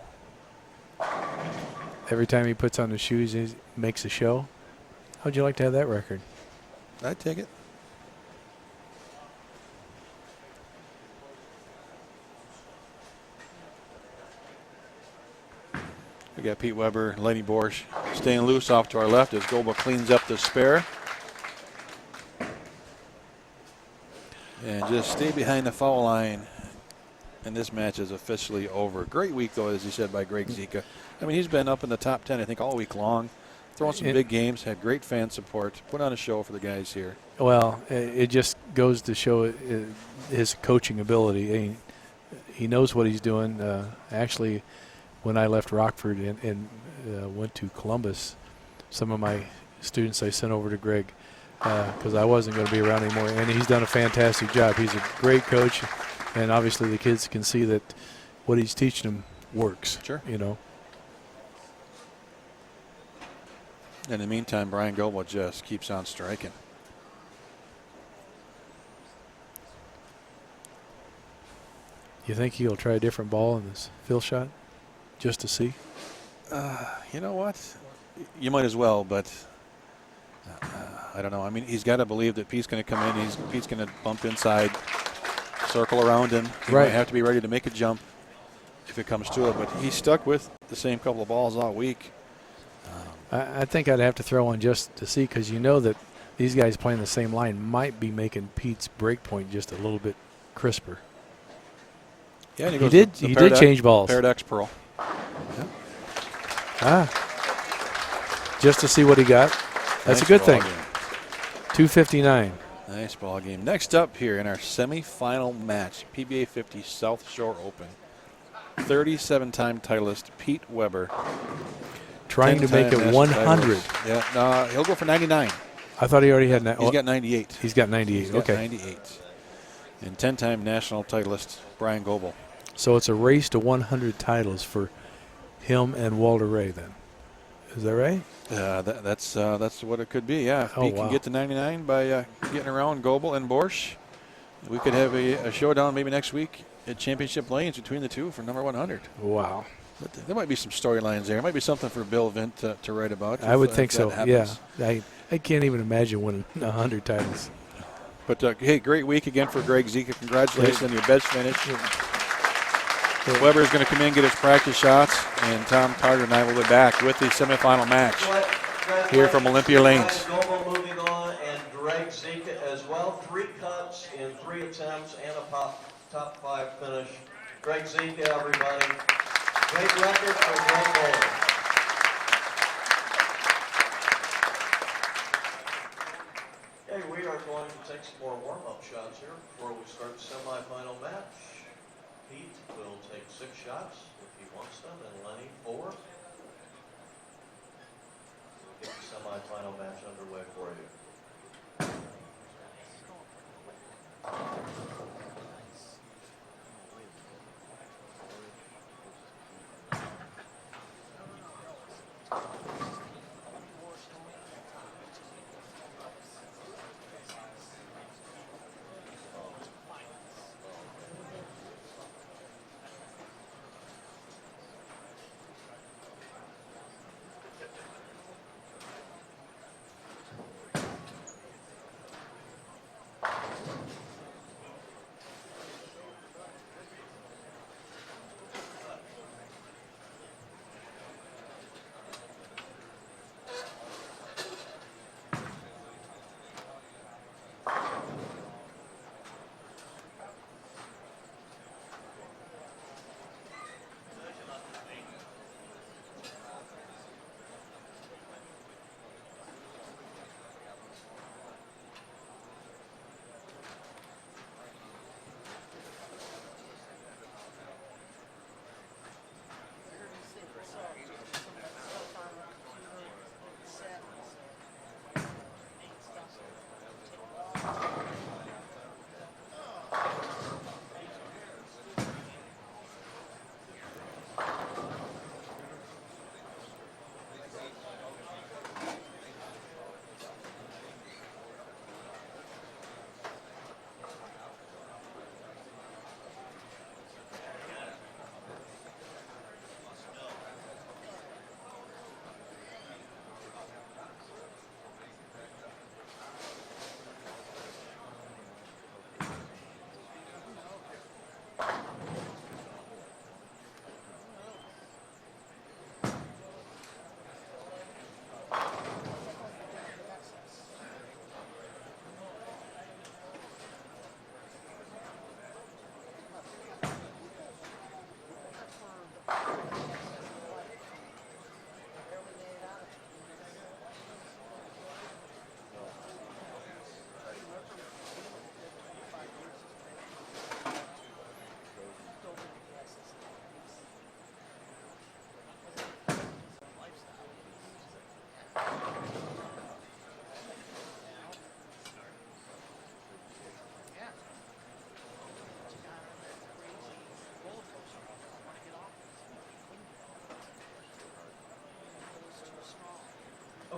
Speaker 3: Every time he puts on the shoes, he makes a show. How'd you like to have that record?
Speaker 2: I'd take it. We got Pete Weber, Lennie Boresch staying loose off to our left as Goebel cleans up the spare. And just stay behind the foul line. And this match is officially over. Great week, though, as he said, by Gregg Zicha. I mean, he's been up in the top 10, I think, all week long. Throwing some big games, had great fan support, put on a show for the guys here.
Speaker 3: Well, it just goes to show his coaching ability. He knows what he's doing. Actually, when I left Rockford and went to Columbus, some of my students I sent over to Gregg because I wasn't going to be around anymore. And he's done a fantastic job. He's a great coach, and obviously the kids can see that what he's teaching them works.
Speaker 2: Sure.
Speaker 3: You know.
Speaker 2: In the meantime, Bryan Goebel just keeps on striking.
Speaker 3: You think he'll try a different ball in this fill shot just to see?
Speaker 2: You know what? You might as well, but I don't know. I mean, he's got to believe that Pete's going to come in. Pete's going to bump inside, circle around him. He might have to be ready to make a jump if it comes to it, but he's stuck with the same couple of balls all week.
Speaker 3: I think I'd have to throw one just to see, because you know that these guys playing the same line might be making Pete's break point just a little bit crisper.
Speaker 2: Yeah, and
Speaker 3: he did change balls.
Speaker 2: Paradox Pearl.
Speaker 3: Just to see what he got. That's
Speaker 2: Nice
Speaker 3: a good
Speaker 2: ball
Speaker 3: thing.
Speaker 2: game.
Speaker 3: 259.
Speaker 2: Nice ball game. Next up here in our semifinal match, PBA50 South Shore Open. 37-time titleist Pete Weber.
Speaker 3: Trying to make it 100.
Speaker 2: Yeah, no, he'll go for 99.
Speaker 3: I thought he already had.
Speaker 2: He's got 98.
Speaker 3: He's got 98.
Speaker 2: He's got
Speaker 3: okay.
Speaker 2: 98. And 10-time national titleist Bryan Goebel.
Speaker 3: So it's a race to 100 titles for him and Walter Ray then. Is that right?
Speaker 2: That's what it could be, yeah. If Pete can get to 99 by getting around Goebel and Boresch, we could have a showdown maybe next week at Championship Lanes between the two for number 100.
Speaker 3: Wow.
Speaker 2: But there might be some storylines there. There might be something for Bill Vint to write about.
Speaker 3: I would think so,
Speaker 2: happens.
Speaker 3: yeah. I can't even imagine winning 100 titles.
Speaker 2: But, hey, great week again for Gregg Zicha. Congratulations on your best finish. Weber is going to come in and get his practice shots, and Tom Carter and I will be back with the semifinal match here from Olympia Lanes.
Speaker 1: Goebel moving on, and Gregg Zicha as well. 3 cuts in 3 attempts and a top 5 finish. Gregg Zicha, everybody. Great record for Gregg Goebel. Okay, we are going to take some more warm-up shots here before we start the semifinal match. Pete will take 6 shots if he wants them, and Lennie 4. We'll get the semifinal match underway for you.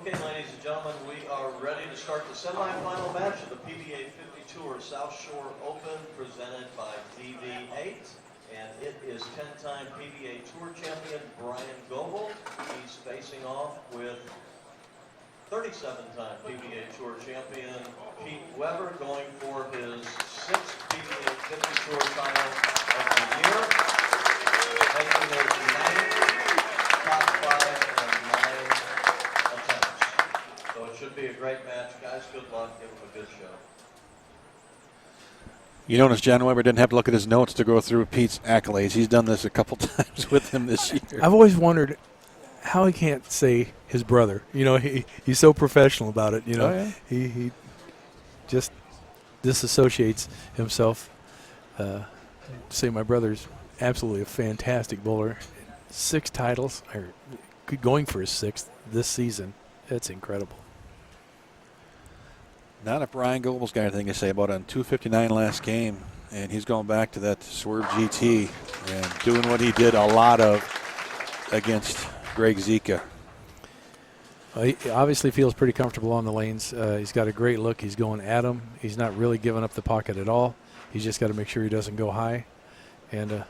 Speaker 1: Okay, ladies and gentlemen, we are ready to start the semifinal match of the PBA50 South Shore Open presented by DV8. And it is 10-time PBA Tour champion Bryan Goebel. He's facing off with 37-time PBA Tour champion Pete Weber, going for his 6th PBA 50 Tour title of the year, making his 9th top 5 and 9 attempts. So it should be a great match. Guys, good luck. Give them a good show.
Speaker 2: You notice John Weber didn't have to look at his notes to go through Pete's accolades. He's done this a couple times with him this year.
Speaker 3: I've always wondered how he can't say his brother. You know, he's so professional about it. You know,
Speaker 2: Oh, yeah.
Speaker 3: he just disassociates himself. Say my brother's absolutely a fantastic bowler. 6 titles, or going for his 6th this season. It's incredible.
Speaker 2: Not if Bryan Goebel's got anything to say about it. On 259 last game, and he's going back to that swerve GT and doing what he did a lot of against Gregg Zicha.
Speaker 3: He obviously feels pretty comfortable on the lanes. He's got a great look. He's going at him. He's not really giving up the pocket at all. He's just got to make sure he doesn't go high. And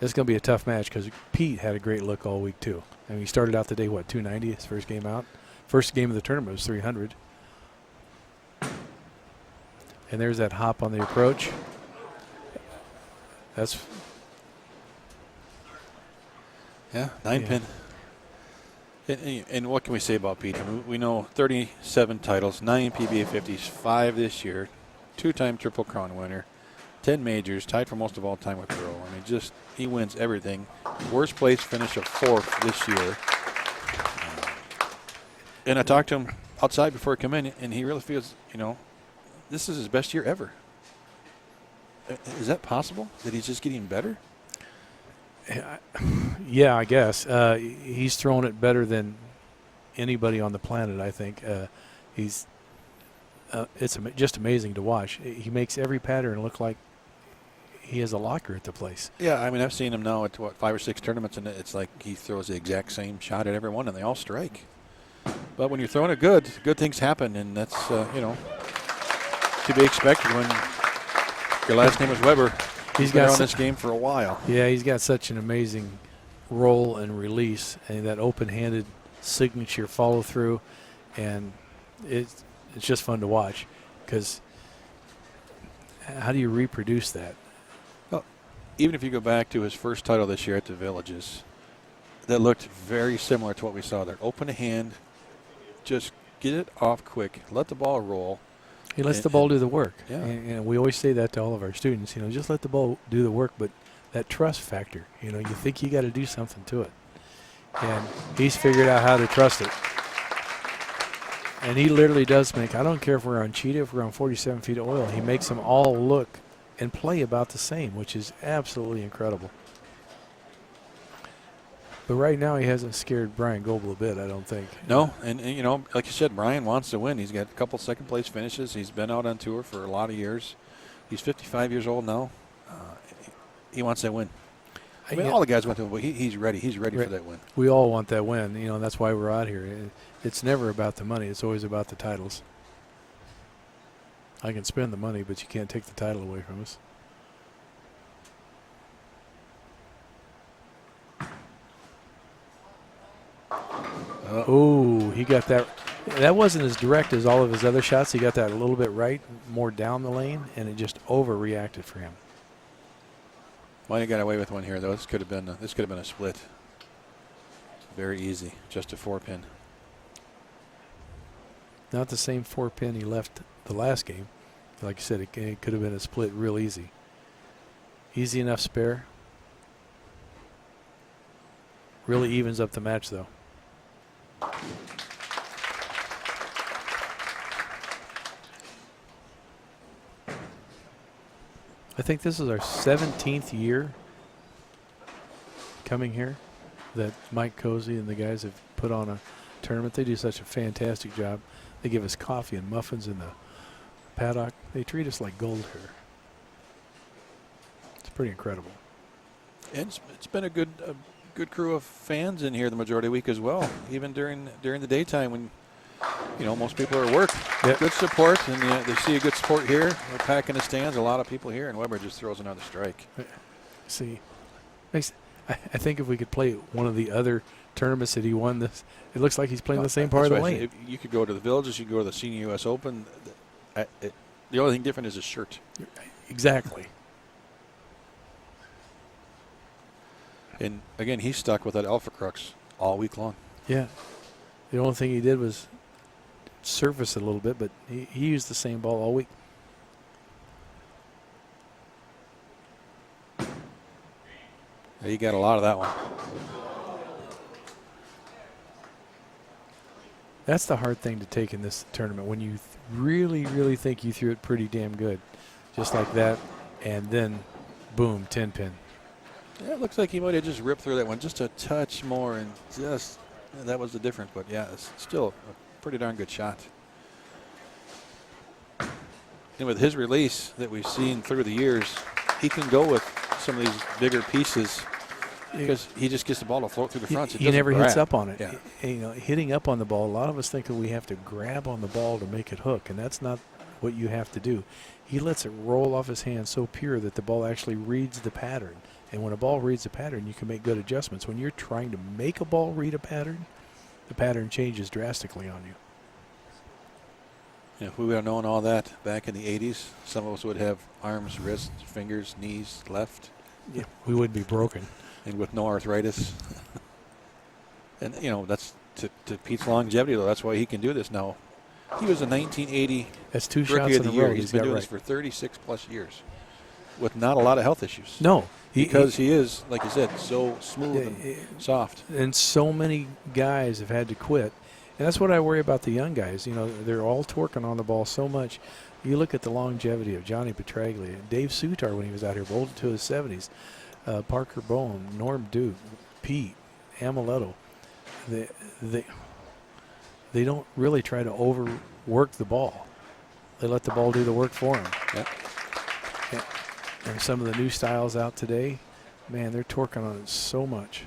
Speaker 3: it's going to be a tough match because Pete had a great look all week too. I mean, he started out the day, 290 his first game out. First game of the tournament was 300. And there's that hop on the approach. That's
Speaker 2: 9-pin. And what can we say about Pete? I mean, we know 37 titles, 9 PBA 50s, 5 this year, 2-time Triple Crown winner, 10 majors, tied for most of all time with Pro. I mean, just he wins everything. Worst place finish of 4th this year. And I talked to him outside before he came in, and he really feels, this is his best year ever. Is that possible? That he's just getting better?
Speaker 3: Yeah, I guess. He's thrown it better than anybody on the planet, I think. It's just amazing to watch. He makes every pattern look like he has a locker at the place.
Speaker 2: Yeah, I mean, I've seen him now at, 5 or 6 tournaments, and it's like he throws the exact same shot at every one, and they all strike. But when you're throwing it good things happen, and that's, to be expected when your last name is Weber. He's been on this game for a while.
Speaker 3: Yeah, he's got such an amazing roll and release, and that open-handed signature follow-through, and it's just fun to watch because how do you reproduce that?
Speaker 2: Well, even if you go back to his first title this year at the Villages, that looked very similar to what we saw there. Open a hand, just get it off quick, let the ball roll.
Speaker 3: He lets the ball do the work.
Speaker 2: Yeah.
Speaker 3: And we always say that to all of our students, just let the ball do the work, but that trust factor, you think you got to do something to it. And he's figured out how to trust it. And he literally does make, I don't care if we're on cheetah, if we're on 47 feet of oil, he makes them all look and play about the same, which is absolutely incredible. But right now he hasn't scared Bryan Goebel a bit, I don't think.
Speaker 2: No, and like you said, Bryan wants to win. He's got a couple second-place finishes. He's been out on tour for a lot of years. He's 55 years old now. He wants that win. I mean, all the guys want to win, but he's ready. He's ready for that win.
Speaker 3: We all want that win. That's why we're out here. It's never about the money. It's always about the titles. I can spend the money, but you can't take the title away from us. Oh, he got that. That wasn't as direct as all of his other shots. He got that a little bit right, more down the lane, and it just overreacted for him.
Speaker 2: Might have got away with one here, though. This could have been a split. Very easy, just a 4-pin.
Speaker 3: Not the same 4-pin he left the last game. Like you said, it could have been a split real easy. Easy enough spare. Really evens up the match, though. I think this is our 17th year coming here that Mike Cozy and the guys have put on a tournament. They do such a fantastic job. They give us coffee and muffins in the paddock. They treat us like gold here. It's pretty incredible.
Speaker 2: And it's been a good crew of fans in here the majority of the week as well. Even during the daytime when most people are at work.
Speaker 3: Yep.
Speaker 2: Good support, and they see a good support here. We're packing the stands, a lot of people here, and Weber just throws another strike.
Speaker 3: See, I think if we could play one of the other tournaments that he won this, it looks like he's playing the same part of the lane.
Speaker 2: You could go to the Villages, you could go to the Senior U.S. Open. The only thing different is his shirt.
Speaker 3: Exactly.
Speaker 2: And again, he's stuck with that Alpha Crux all week long.
Speaker 3: Yeah. The only thing he did was surface it a little bit, but he used the same ball all week.
Speaker 2: He got a lot of that one.
Speaker 3: That's the hard thing to take in this tournament, when you really, really think you threw it pretty damn good, just like that, and then, boom, 10-pin.
Speaker 2: Yeah, it looks like he might have just ripped through that one just a touch more, and just that was the difference. But yeah, it's still a pretty darn good shot. And with his release that we've seen through the years, he can go with some of these bigger pieces because he just gets the ball to float through the front.
Speaker 3: He never hits up on it.
Speaker 2: Yeah.
Speaker 3: Hitting up on the ball, a lot of us think that we have to grab on the ball to make it hook, and that's not what you have to do. He lets it roll off his hand so pure that the ball actually reads the pattern. And when a ball reads a pattern, you can make good adjustments. When you're trying to make a ball read a pattern, the pattern changes drastically on you.
Speaker 2: If we would have known all that back in the 80s, some of us would have arms, wrists, fingers, knees, left.
Speaker 3: Yeah, we would be broken.
Speaker 2: And with no arthritis. And, that's to Pete's longevity, though. That's why he can do this now. He was a 1980
Speaker 3: That's 2
Speaker 2: Rookie
Speaker 3: shots
Speaker 2: of
Speaker 3: in
Speaker 2: the
Speaker 3: a row.
Speaker 2: Year. He's been doing this for 36-plus years with not a lot of health issues.
Speaker 3: No.
Speaker 2: Because he is, like you said, so smooth and soft.
Speaker 3: And so many guys have had to quit. And that's what I worry about the young guys. They're all torquing on the ball so much. You look at the longevity of Johnny Petraglia, Dave Sutar when he was out here, rolled into his 70s, Parker Bowen, Norm Duke, Pete, Amleto. They don't really try to overwork the ball. They let the ball do the work for them.
Speaker 2: Yep.
Speaker 3: And some of the new styles out today, man, they're torquing on it so much.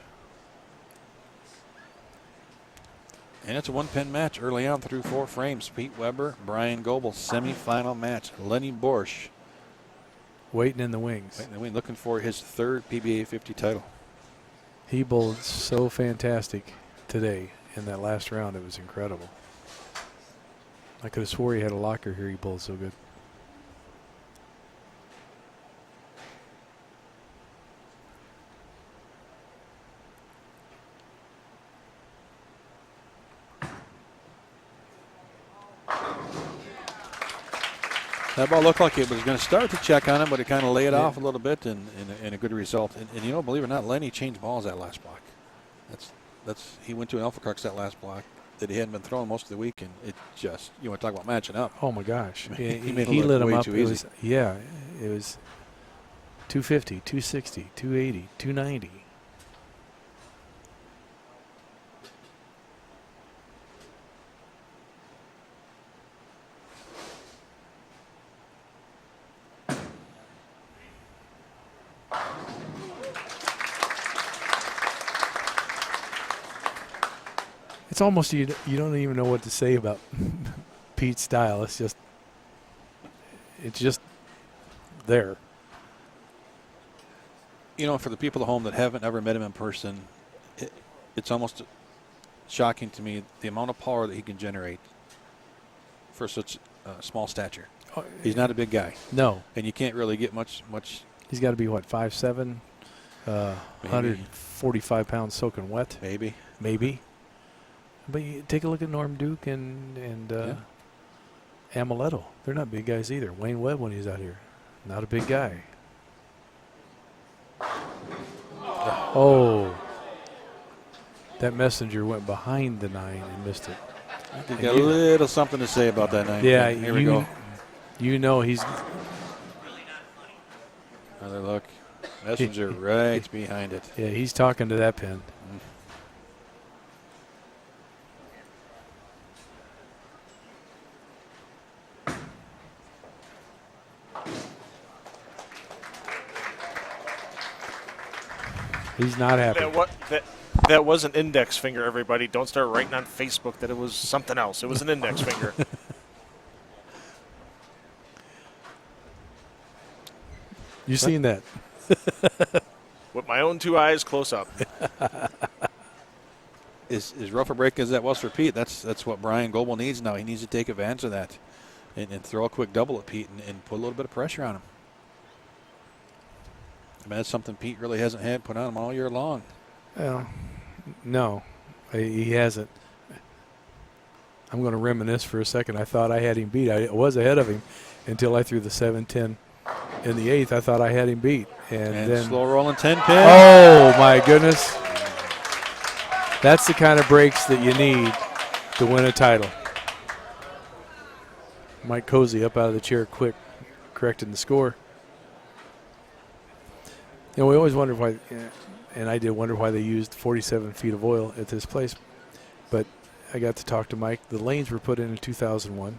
Speaker 2: And it's a one-pin match early on through 4 frames. Pete Weber, Bryan Goebel, semifinal match. Lennie Boresch
Speaker 3: Waiting in the wings.
Speaker 2: Looking for his 3rd PBA 50 title.
Speaker 3: He bowled so fantastic today in that last round. It was incredible. I could have swore he had a locker here. He bowled so good.
Speaker 2: That ball looked like it was going to start to check on him, but it kind of laid off a little bit, and a good result. And believe it or not, Lennie changed balls that last block. He went to an Alpha Crux that last block that he hadn't been throwing most of the week, and it just, you want to talk about matching up.
Speaker 3: Oh my gosh,
Speaker 2: he made
Speaker 3: he
Speaker 2: it
Speaker 3: lit him
Speaker 2: way
Speaker 3: up.
Speaker 2: too
Speaker 3: It
Speaker 2: easy.
Speaker 3: was, it was 250, 260, 280, 290. It's almost you don't even know what to say about Pete's style. It's just there.
Speaker 2: For the people at home that haven't ever met him in person, it's almost shocking to me the amount of power that he can generate for such small stature. He's not a big guy.
Speaker 3: No.
Speaker 2: And you can't really get much.
Speaker 3: He's got to be, what, 5'7", 145 pounds soaking wet?
Speaker 2: Maybe.
Speaker 3: But you take a look at Norm Duke and Amleto. They're not big guys either. Wayne Webb, when he's out here, not a big guy. Oh. That messenger went behind the 9 and missed it.
Speaker 2: You got a little something to say about that 9.
Speaker 3: Yeah,
Speaker 2: here we go.
Speaker 3: He's...
Speaker 2: Another look. Messenger right behind it.
Speaker 3: Yeah, he's talking to that pin. He's not happy.
Speaker 5: That was an index finger, everybody. Don't start writing on Facebook that it was something else. It was an index finger.
Speaker 3: You seen that?
Speaker 5: With my own 2 eyes close up.
Speaker 2: As rough a break as that was for Pete, that's what Bryan Goebel needs now. He needs to take advantage of that and throw a quick double at Pete and put a little bit of pressure on him. I mean, that's something Pete really hasn't had put on him all year long.
Speaker 3: Well, no, he hasn't. I'm going to reminisce for a second. I thought I had him beat. I was ahead of him until I threw the 7-10 in the 8th. I thought I had him beat. And then
Speaker 2: slow rolling 10 pin.
Speaker 3: Oh, my goodness. That's the kind of breaks that you need to win a title. Mike Cozy up out of the chair quick, correcting the score. You know, we always wondered why, and I did wonder why they used 47 feet of oil at this place. But I got to talk to Mike. The lanes were put in 2001.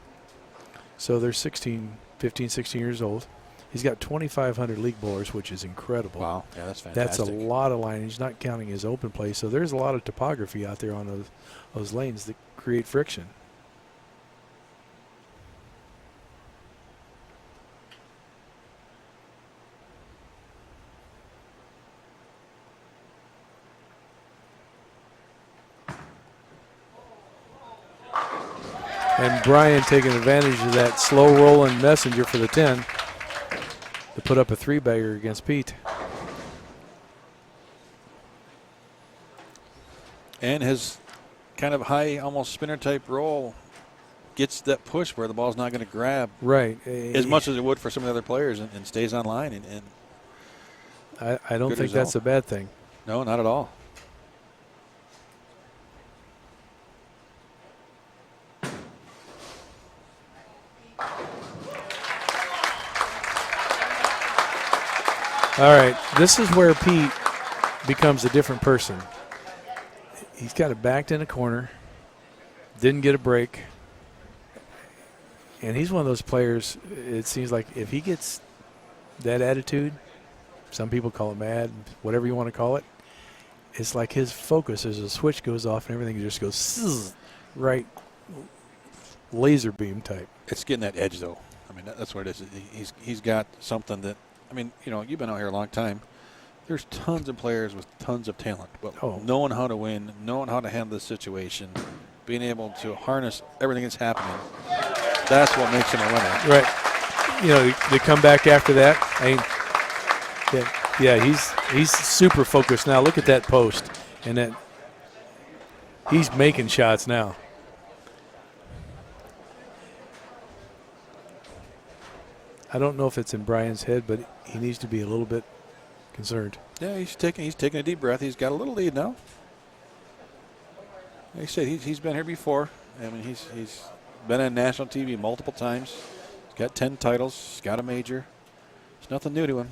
Speaker 3: So they're 15, 16 years old. He's got 2,500 league bowlers, which is incredible.
Speaker 2: Wow, yeah, that's fantastic.
Speaker 3: That's a lot of lineage, not counting his open play. So there's a lot of topography out there on those lanes that create friction. And Bryan taking advantage of that slow rolling messenger for the 10 to put up a 3-bagger against Pete.
Speaker 2: And his kind of high, almost spinner type roll gets that push where the ball's not going to grab
Speaker 3: right
Speaker 2: as much as it would for some of the other players and stays on line. And
Speaker 3: I don't think that's a bad thing.
Speaker 2: No, not at all.
Speaker 3: All right, this is where Pete becomes a different person. He's got it backed in a corner, didn't get a break, and he's one of those players, it seems like if he gets that attitude, some people call it mad, whatever you want to call it, it's like his focus as a switch goes off and everything just goes right, laser beam type.
Speaker 2: It's getting that edge, though. I mean, that's what it is. He's got something that, I mean, you know, you've been out here a long time. There's tons of players with tons of talent, but knowing how to win, knowing how to handle the situation, being able to harness everything that's happening, that's what makes him a winner.
Speaker 3: Right. You know, they come back after that. He's super focused now. Look at that post. And that he's making shots now. I don't know if it's in Bryan's head, but he needs to be a little bit concerned.
Speaker 2: Yeah, he's taking a deep breath. He's got a little lead now. Like I said, he's been here before. I mean, he's been on national TV multiple times. He's got 10 titles. He's got a major. It's nothing new to him.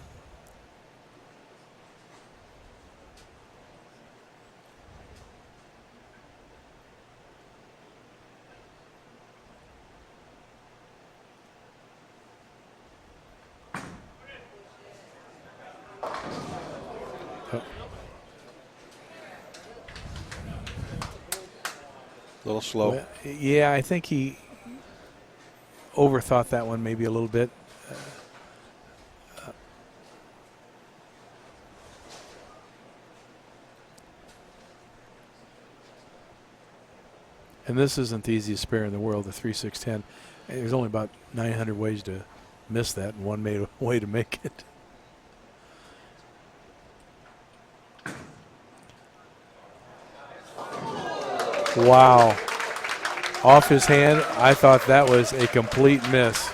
Speaker 2: A little slow.
Speaker 3: Well, yeah, I think he overthought that one maybe a little bit. And this isn't the easiest spare in the world, the 3-6-10. There's only about 900 ways to miss that, and one way to make it. Wow. Off his hand, I thought that was a complete miss.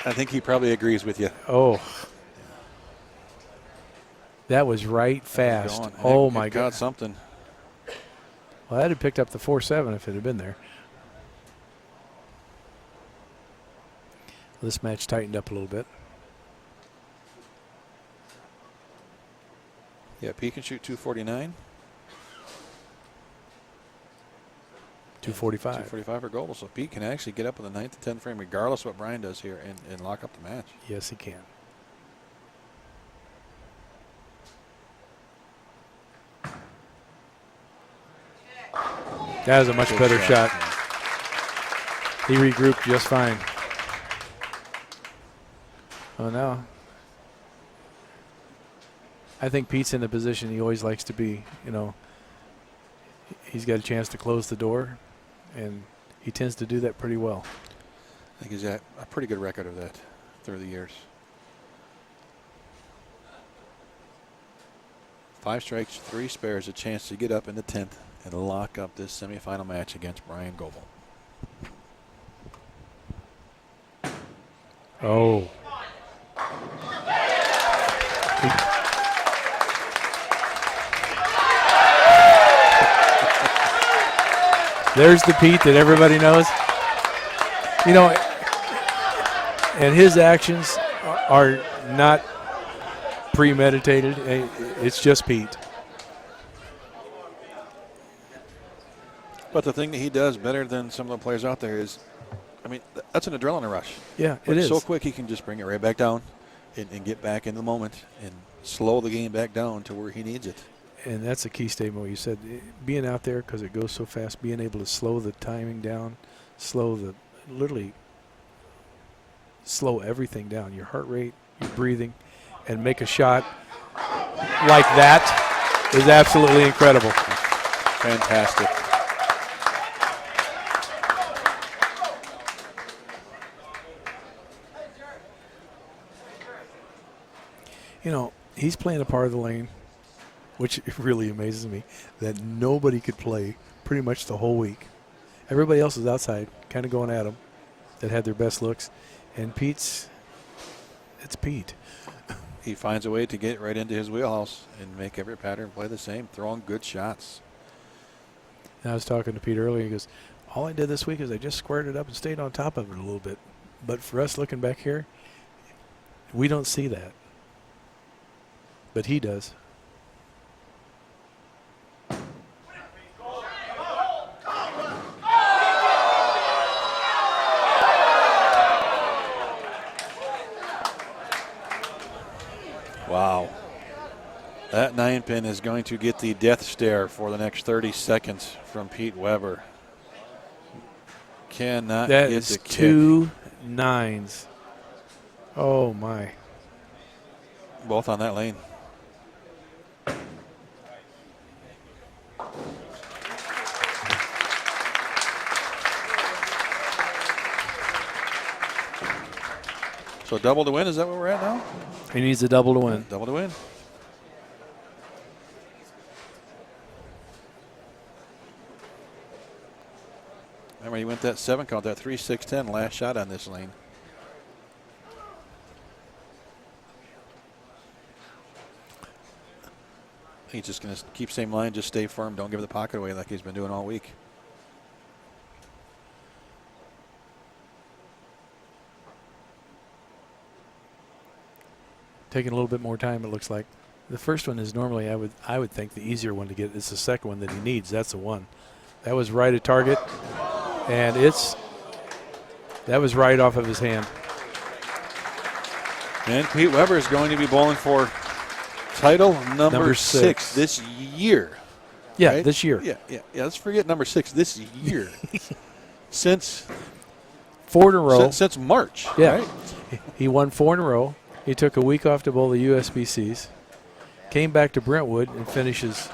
Speaker 2: I think he probably agrees with you.
Speaker 3: Oh. That was right fast. Oh, my God.
Speaker 2: Got something.
Speaker 3: Well, that had picked up the 4-7 if it had been there. This match tightened up a little bit.
Speaker 2: Yeah, Pete can shoot 249.
Speaker 3: 245.
Speaker 2: 245 for Goebel. So Pete can actually get up in the 9th to 10th frame, regardless of what Bryan does here, and lock up the match.
Speaker 3: Yes, he can. That was a much better shot. He regrouped just fine. Oh, now I think Pete's in the position he always likes to be. You know, he's got a chance to close the door, and he tends to do that pretty well.
Speaker 2: I think he's got a pretty good record of that through the years. 5 strikes, 3 spares, a chance to get up in the 10th and lock up this semifinal match against Bryan Goebel.
Speaker 3: Oh. There's the Pete that everybody knows. You know, and his actions are not premeditated. It's just Pete.
Speaker 2: But the thing that he does better than some of the players out there is, I mean, that's an adrenaline rush.
Speaker 3: Yeah,
Speaker 2: but
Speaker 3: it is.
Speaker 2: So quick he can just bring it right back down and get back in the moment and slow the game back down to where he needs it.
Speaker 3: And that's a key statement what you said. Being out there because it goes so fast, being able to slow the timing down, literally slow everything down, your heart rate, your breathing, and make a shot like that is absolutely incredible.
Speaker 2: Fantastic.
Speaker 3: You know, he's playing a part of the lane, which really amazes me, that nobody could play pretty much the whole week. Everybody else is outside, kind of going at him, that had their best looks. And it's Pete.
Speaker 2: He finds a way to get right into his wheelhouse and make every pattern play the same, throwing good shots.
Speaker 3: And I was talking to Pete earlier. He goes, all I did this week is I just squared it up and stayed on top of it a little bit. But for us looking back here, we don't see that. But he does.
Speaker 2: Wow. That 9-pin is going to get the death stare for the next 30 seconds from Pete Weber. Cannot
Speaker 3: that
Speaker 2: get
Speaker 3: is
Speaker 2: the kick.
Speaker 3: 2 9s. Oh, my.
Speaker 2: Both on that lane. So double to win, is that where we're at now?
Speaker 3: He needs a double to win.
Speaker 2: Double to win. Remember, he went that 7 count, that 3-6-10 last shot on this lane. He's just going to keep same line, just stay firm, don't give the pocket away like he's been doing all week.
Speaker 3: Taking a little bit more time, it looks like. The first one is normally, I would think, the easier one to get. It's the second one that he needs. That's the one. That was right at target, and that was right off of his hand.
Speaker 2: And Pete Weber is going to be bowling for title number 6 this year.
Speaker 3: Yeah,
Speaker 2: right?
Speaker 3: this year.
Speaker 2: Yeah. Let's forget number 6 this year. Since
Speaker 3: 4 in a row.
Speaker 2: Since March.
Speaker 3: Yeah.
Speaker 2: Right?
Speaker 3: He won 4 in a row. He took a week off to bowl the USBCs. Came back to Brentwood and finishes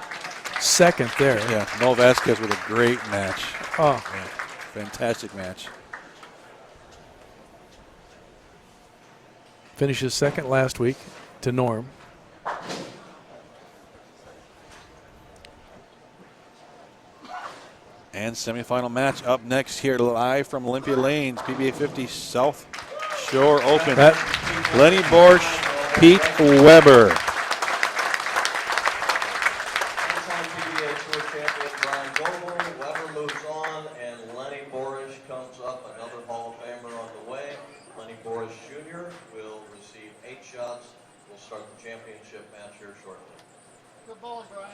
Speaker 3: second there.
Speaker 2: Yeah, Noel Vasquez with a great match.
Speaker 3: Oh.
Speaker 2: Yeah, fantastic match.
Speaker 3: Finishes second last week to Norm.
Speaker 2: And semifinal match up next here live from Olympia Lanes, PBA50 South Shore Open. Lennie Boresch, Pete Weber.
Speaker 1: Two-time PBA Tour champion Bryan Goebel. Weber moves on, and Lennie Boresch comes up, another Hall of Famer on the way. Lennie Boresch Jr. will receive 8 shots. We'll start the championship match here shortly.
Speaker 6: Good bowling, Bryan.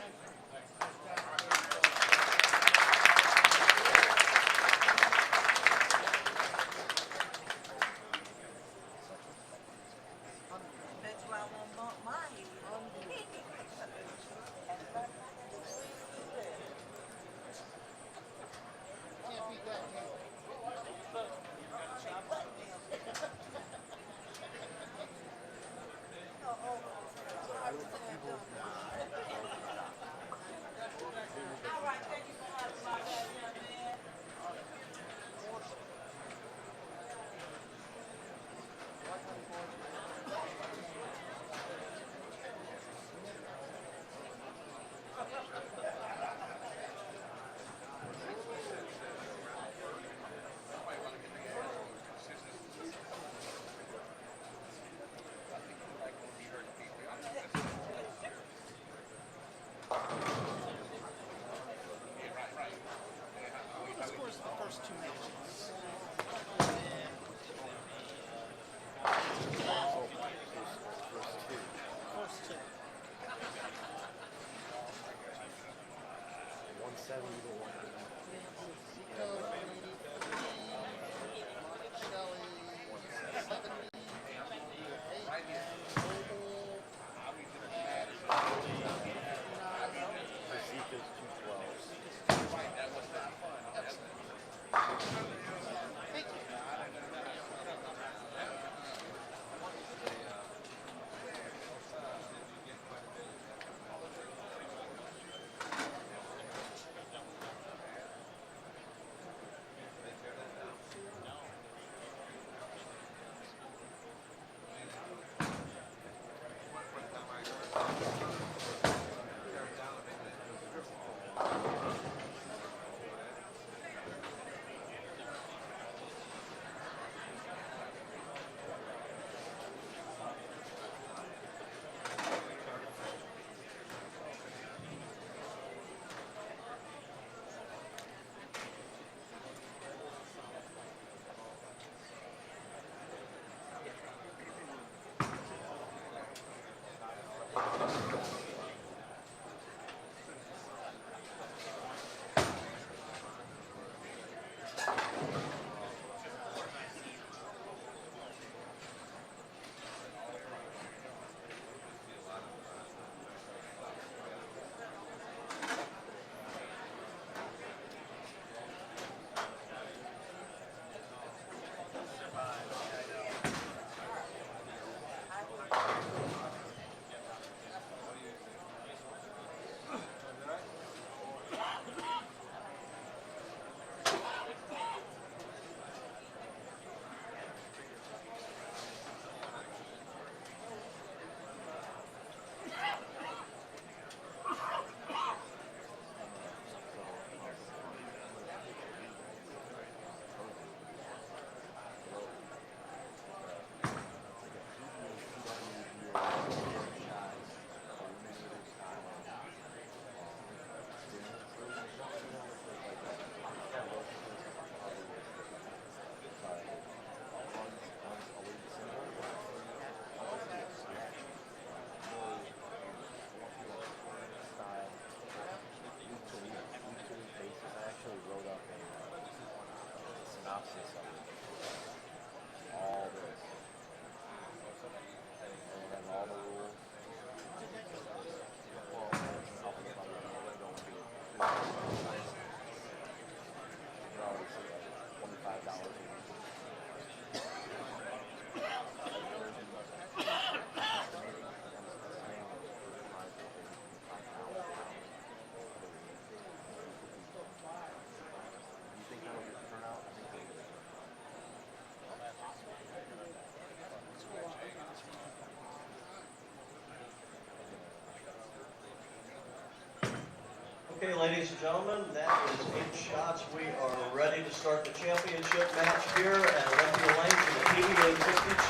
Speaker 1: Okay, ladies and gentlemen, that is 8 shots. We are ready to start the championship match here at Olympia Lanes in the PBA50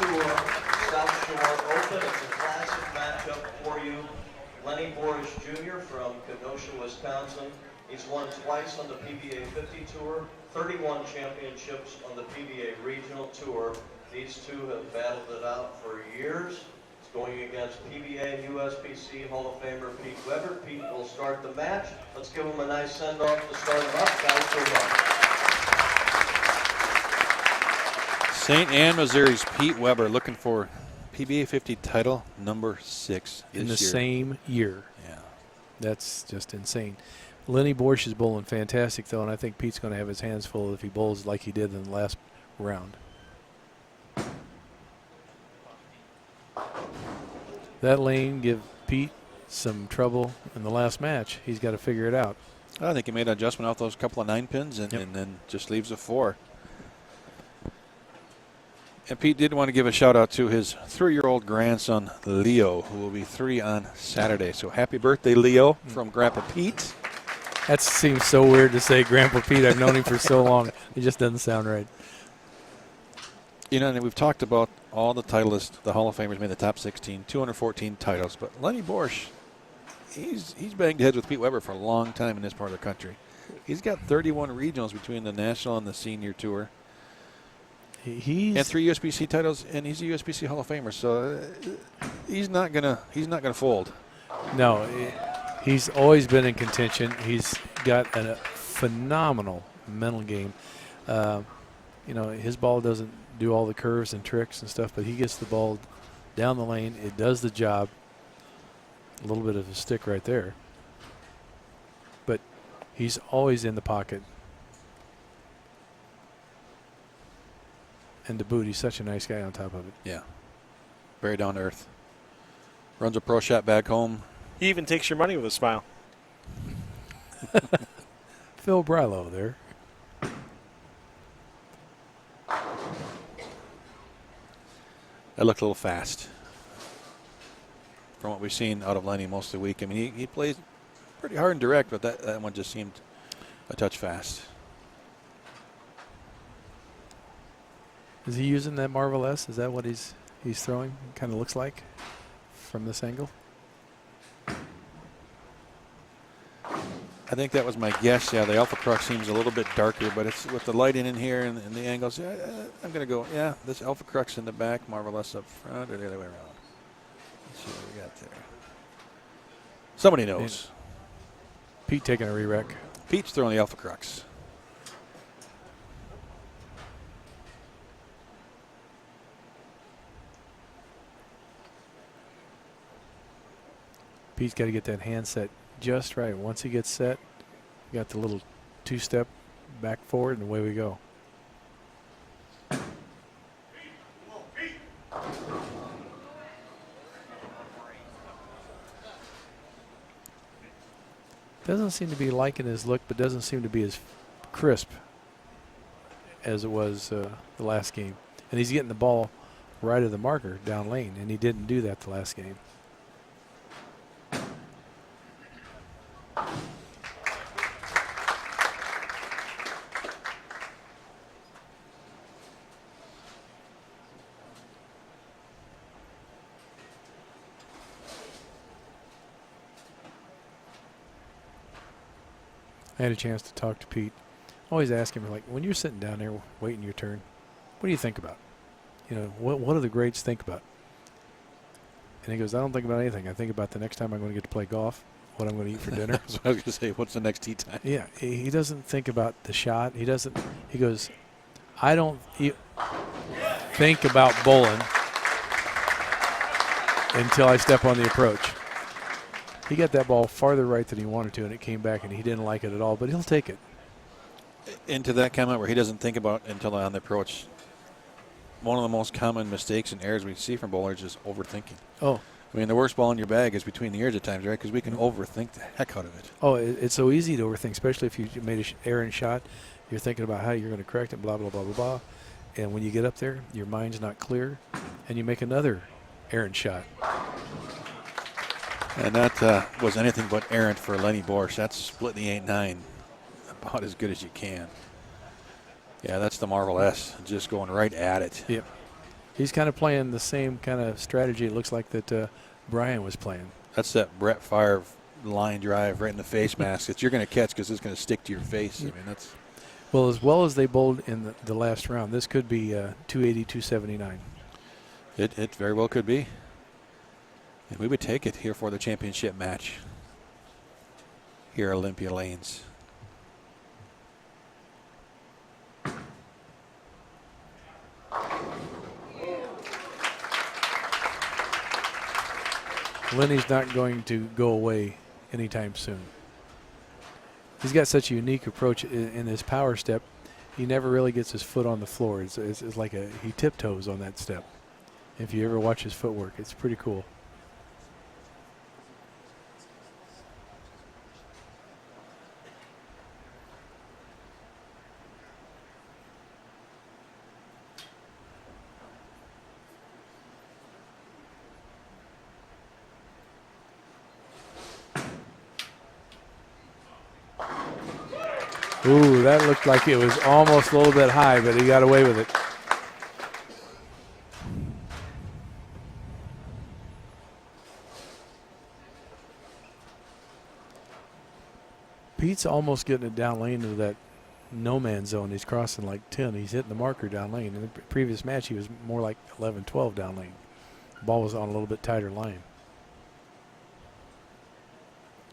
Speaker 1: South Shore Open. It's a classic matchup for you. Lennie Boresch Jr. from Kenosha, Wisconsin. He's won twice on the PBA50 Tour, 31 championships on the PBA Regional Tour. These two have battled it out for years. Going against PBA and USPC Hall of Famer Pete Weber. Pete will start the match. Let's give him a nice send-off to start him up. Guys, good luck.
Speaker 2: St. Anne, Missouri's Pete Weber looking for PBA 50 title number 6
Speaker 3: in the
Speaker 2: this year.
Speaker 3: same year.
Speaker 2: Yeah.
Speaker 3: That's just insane. Lennie Boresch is bowling fantastic, though, and I think Pete's going to have his hands full if he bowls like he did in the last round. That lane give Pete some trouble in the last match. He's got to figure it out.
Speaker 2: I think he made an adjustment off those couple of 9 pins and then just leaves a 4. And Pete did want to give a shout out to his 3-year-old grandson, Leo, who will be 3 on Saturday. So happy birthday, Leo, from Grandpa Pete.
Speaker 3: That seems so weird to say Grandpa Pete. I've known him for so long. It just doesn't sound right.
Speaker 2: You know, and we've talked about all the titleists, the Hall of Famers made the top 16, 214 titles. But Lennie Boresch, he's banged heads with Pete Weber for a long time in this part of the country. He's got 31 regionals between the national and the senior tour. And 3 USBC titles, and he's a USBC Hall of Famer. So he's not gonna fold.
Speaker 3: No, he's always been in contention. He's got a phenomenal mental game. You know, his ball doesn't do all the curves and tricks and stuff, but he gets the ball down the lane. It does the job. A little bit of a stick right there. But he's always in the pocket. And to boot, he's such a nice guy on top of it.
Speaker 2: Yeah. Very down to earth. Runs a pro shot back home.
Speaker 5: He even takes your money with a smile.
Speaker 3: Phil Brilo there.
Speaker 2: That looked a little fast from what we've seen out of Lennie most of the week. I mean, he plays pretty hard and direct, but that one just seemed a touch fast.
Speaker 3: Is he using that Marvel S? Is that what he's throwing? Kind of looks like from this angle.
Speaker 2: I think that was my guess. Yeah, the Alpha Crux seems a little bit darker, but it's with the lighting in here and the angles. Yeah, I'm going to go, yeah, this Alpha Crux in the back, Marvel S up front, or the other way around. Let's see what we got there. Somebody knows.
Speaker 3: Pete taking a re-rec.
Speaker 2: Pete's throwing the Alpha Crux.
Speaker 3: Pete's got to get that hand set just right. Once he gets set, you got the little two-step back forward, and away we go. Doesn't seem to be liking his look, but doesn't seem to be as crisp as it was the last game. And he's getting the ball right of the marker down lane, and he didn't do that the last game. I had a chance to talk to Pete. Always ask him, like, when you're sitting down there waiting your turn, what do you think about? You know, what do the greats think about? And he goes, I don't think about anything. I think about the next time I'm going to get to play golf, what I'm going to eat for dinner.
Speaker 2: That's what I was going to say. What's the next tee time?
Speaker 3: Yeah, he doesn't think about the shot. He doesn't. He goes, I don't think about bowling until I step on the approach. He got that ball farther right than he wanted to, and it came back, and he didn't like it at all, but he'll take it.
Speaker 2: Into that comment where he doesn't think about until on the approach, one of the most common mistakes and errors we see from bowlers is overthinking.
Speaker 3: Oh.
Speaker 2: I mean, the worst ball in your bag is between the ears at times, right? Because we can overthink the heck out of it.
Speaker 3: Oh, it's so easy to overthink, especially if you made an errant shot. You're thinking about how you're going to correct it, blah, blah, blah, blah, blah. And when you get up there, your mind's not clear, and you make another errant shot.
Speaker 2: And that was anything but errant for Lennie Boresch. That's splitting the 8-9 about as good as you can. Yeah, that's the Marvel S, just going right at it.
Speaker 3: Yep. He's kind of playing the same kind of strategy it looks like that Bryan was playing.
Speaker 2: That's that Brett Favre line drive right in the face mask that you're going to catch because it's going to stick to your face. I mean, that's.
Speaker 3: Well as they bowled in the last round, this could be 280, 279.
Speaker 2: It very well could be. And we would take it here for the championship match here at Olympia Lanes.
Speaker 3: Lennie's not going to go away anytime soon. He's got such a unique approach in his power step. He never really gets his foot on the floor. It's like he tiptoes on that step. If you ever watch his footwork, it's pretty cool. Ooh, that looked like it was almost a little bit high, but he got away with it. Pete's almost getting it down lane into that no man's zone. He's crossing like 10. He's hitting the marker down lane. In the previous match, he was more like 11, 12 down lane. The ball was on a little bit tighter line.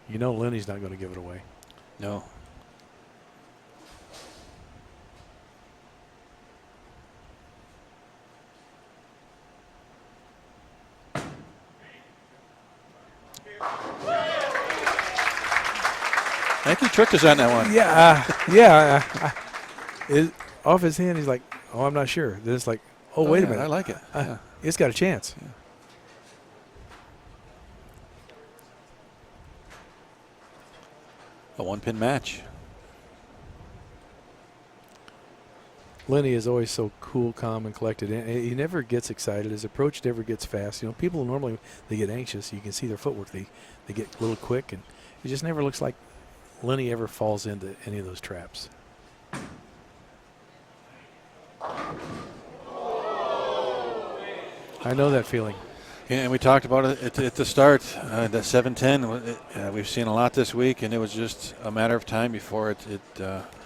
Speaker 3: You know Lennie's not going to give it away.
Speaker 2: No. I think he tricked us on that one.
Speaker 3: Off his hand, he's like, oh, I'm not sure. Then it's like, oh, wait a minute.
Speaker 2: I like it. Yeah.
Speaker 3: It's got a chance.
Speaker 2: Yeah. A one-pin match.
Speaker 3: Lennie is always so cool, calm, and collected. And he never gets excited. His approach never gets fast. You know, people normally, they get anxious. You can see their footwork. They get a little quick, and it just never looks like Lennie ever falls into any of those traps. I know that feeling.
Speaker 2: Yeah, and we talked about it at the start. That 7-10, we've seen a lot this week, and it was just a matter of time before it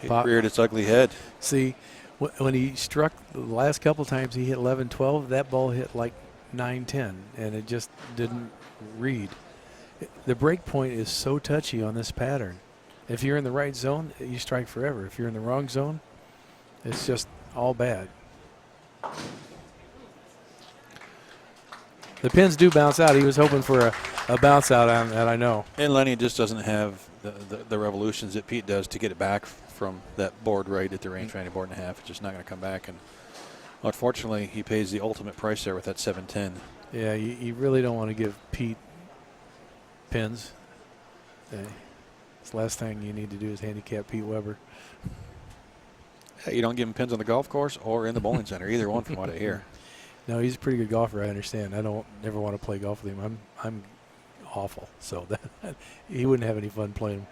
Speaker 2: reared its ugly head.
Speaker 3: See, when he struck the last couple times, he hit 11-12. That ball hit like 9-10, and it just didn't read. The break point is so touchy on this pattern. If you're in the right zone, you strike forever. If you're in the wrong zone, it's just all bad. The pins do bounce out. He was hoping for a bounce out on that, I know.
Speaker 2: And Lennie just doesn't have the revolutions that Pete does to get it back from that board right at the range, trying to board and a half. It's just not going to come back. And unfortunately, he pays the ultimate price there with that 7-10.
Speaker 3: Yeah, you really don't want to give Pete pins. It's the last thing you need to do is handicap Pete Weber.
Speaker 2: Hey, you don't give him pins on the golf course or in the bowling center, either one from what I hear.
Speaker 3: No, he's a pretty good golfer. I understand. I don't never want to play golf with him. I'm awful, so that he wouldn't have any fun playing.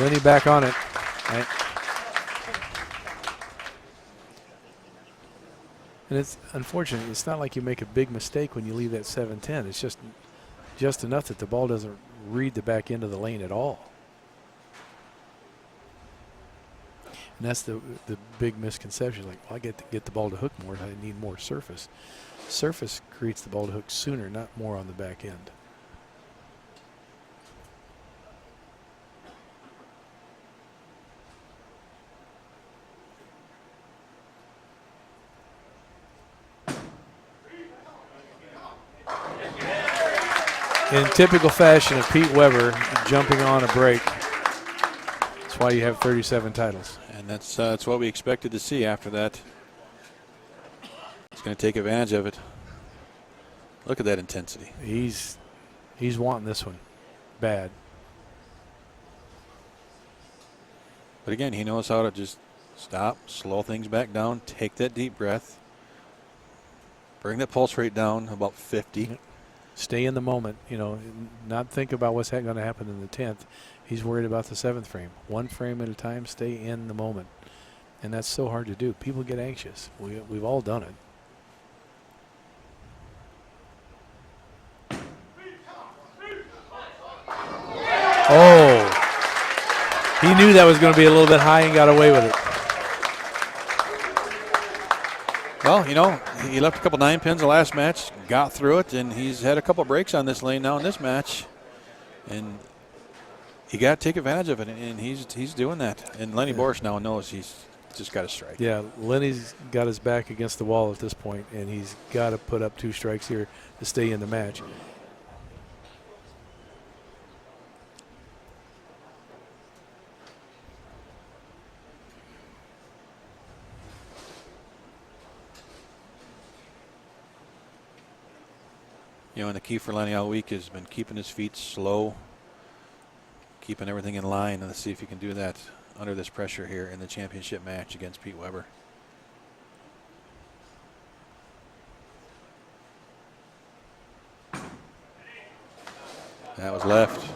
Speaker 3: Lennie back on it. Right. And it's unfortunate. It's not like you make a big mistake when you leave that 7-10. It's just enough that the ball doesn't read the back end of the lane at all. And that's the big misconception. Like, well, I get the ball to hook more. I need more surface. Surface creates the ball to hook sooner, not more on the back end. In typical fashion of Pete Weber, jumping on a break. That's why you have 37 titles.
Speaker 2: And that's what we expected to see after that. He's going to take advantage of it. Look at that intensity.
Speaker 3: He's wanting this one bad.
Speaker 2: But again, he knows how to just stop, slow things back down, take that deep breath, bring that pulse rate down about 50.
Speaker 3: Stay in the moment, not think about what's going to happen in the 10th. He's worried about the 7th frame. One frame at a time, stay in the moment. And that's so hard to do. People get anxious. We've all done it. Oh, he knew that was going to be a little bit high and got away with it.
Speaker 2: Well, he left a couple 9 pins the last match, got through it, and he's had a couple breaks on this lane now in this match. And you got to take advantage of it, and he's doing that. And Lennie Boresch now knows he's just got to strike.
Speaker 3: Yeah, Lennie's got his back against the wall at this point, and he's got to put up 2 strikes here to stay in the match.
Speaker 2: And the key for Lennie all week has been keeping his feet slow, keeping everything in line, and let's see if he can do that under this pressure here in the championship match against Pete Weber. That was left.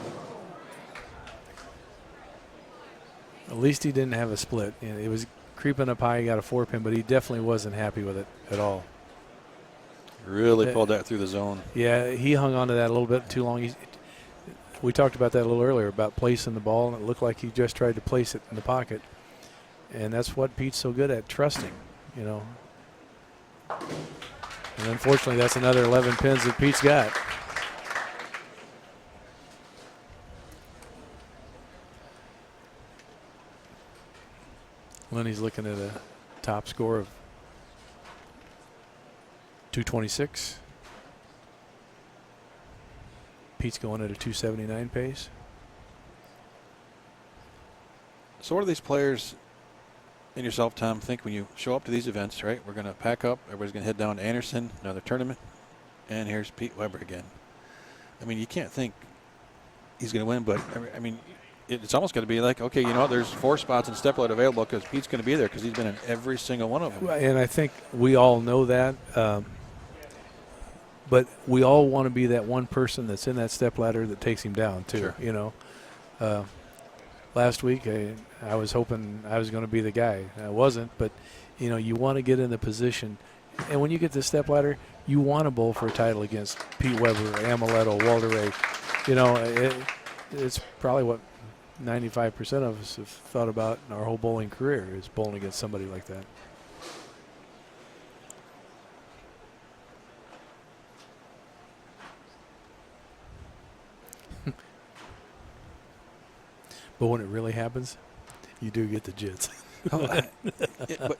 Speaker 3: At least he didn't have a split. It was creeping up high. He got a 4-pin, but he definitely wasn't happy with it at all.
Speaker 2: Really pulled that through the zone.
Speaker 3: Yeah, he hung on to that a little bit too long. We talked about that a little earlier about placing the ball, and it looked like he just tried to place it in the pocket. And that's what Pete's so good at, trusting, And unfortunately, that's another 11 pins that Pete's got. Lennie's looking at a top score of 226. Pete's going at a 279 pace.
Speaker 2: So what do these players and yourself, Tom, think when you show up to these events, right? We're going to pack up. Everybody's going to head down to Anderson, another tournament. And here's Pete Weber again. I mean, you can't think he's going to win, but, I mean, it's almost going to be like, okay, you know, there's 4 spots in Stepladder available because Pete's going to be there because he's been in every single one of them.
Speaker 3: And I think we all know that. But we all want to be that one person that's in that stepladder that takes him down, too.
Speaker 2: Sure.
Speaker 3: You know, last week I was hoping I was going to be the guy. I wasn't, but, you know, you want to get in the position. And when you get the stepladder, you want to bowl for a title against Pete Weber, Amleto, Walter Ray. You know, it's probably what 95% of us have thought about in our whole bowling career is bowling against somebody like that. But when it really happens, you do get the jits.
Speaker 2: But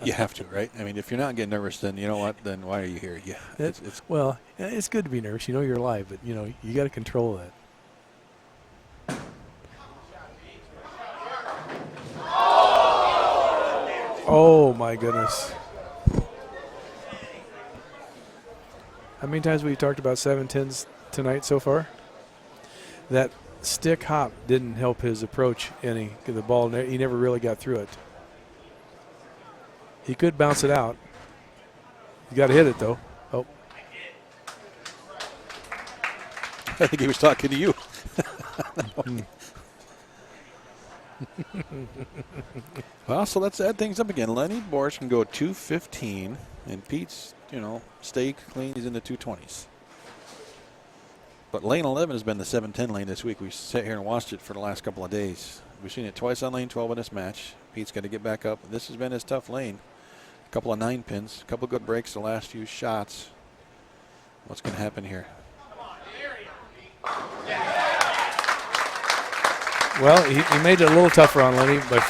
Speaker 2: you have to, right? I mean, if you're not getting nervous, then you know what? Then why are you here? Yeah,
Speaker 3: Well, it's good to be nervous. You know you're live, but, you know, you got to control that. Oh, my goodness. How many times have we talked about 7-10s tonight so far? That stick hop didn't help his approach any. The ball, he never really got through it. He could bounce it out. You got to hit it, though. Oh.
Speaker 2: I think he was talking to you. Well, so let's add things up again. Lennie Boresch can go 215, and Pete's, you know, stay clean. He's in the 220s. But lane 11 has been the 7-10 lane this week. We sat here and watched it for the last couple of days. We've seen it twice on lane 12 in this match. Pete's got to get back up. This has been his tough lane. A couple of 9 pins, a couple of good breaks the last few shots. What's going to happen here?
Speaker 3: Well, he made it a little tougher on Lennie, but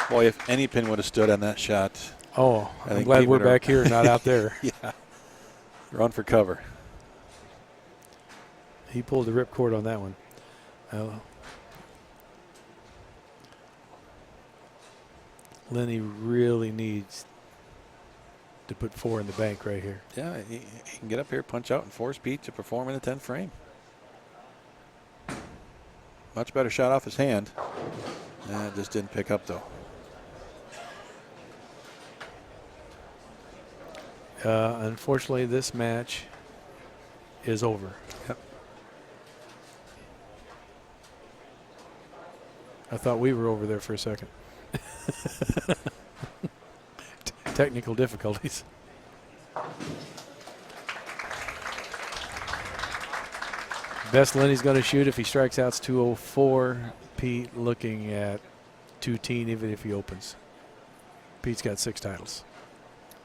Speaker 2: boy, if any pin would have stood on that shot.
Speaker 3: Oh, I'm glad we're back here, not out there.
Speaker 2: Yeah, run for cover.
Speaker 3: He pulled the ripcord on that one. Lennie really needs to put 4 in the bank right here.
Speaker 2: Yeah, he can get up here, punch out, and force Pete to perform in a 10 frame. Much better shot off his hand. It just didn't pick up, though.
Speaker 3: Unfortunately, this match is over.
Speaker 2: Yep.
Speaker 3: I thought we were over there for a second. Technical difficulties. Best Lennie's going to shoot if he strikes out's 204. Pete looking at 210 even if he opens. Pete's got 6 titles.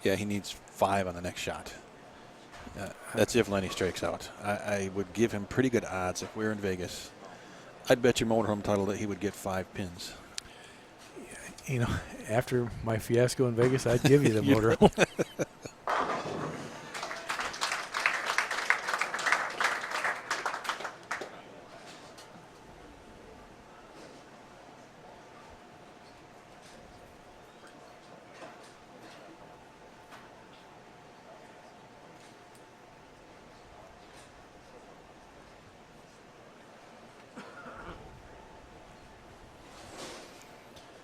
Speaker 2: Yeah, he needs 5 on the next shot. That's if Lennie strikes out. I would give him pretty good odds if we were in Vegas. I'd bet your motorhome title that he would get 5 pins.
Speaker 3: You know, after my fiasco in Vegas, I'd give you the motorhome.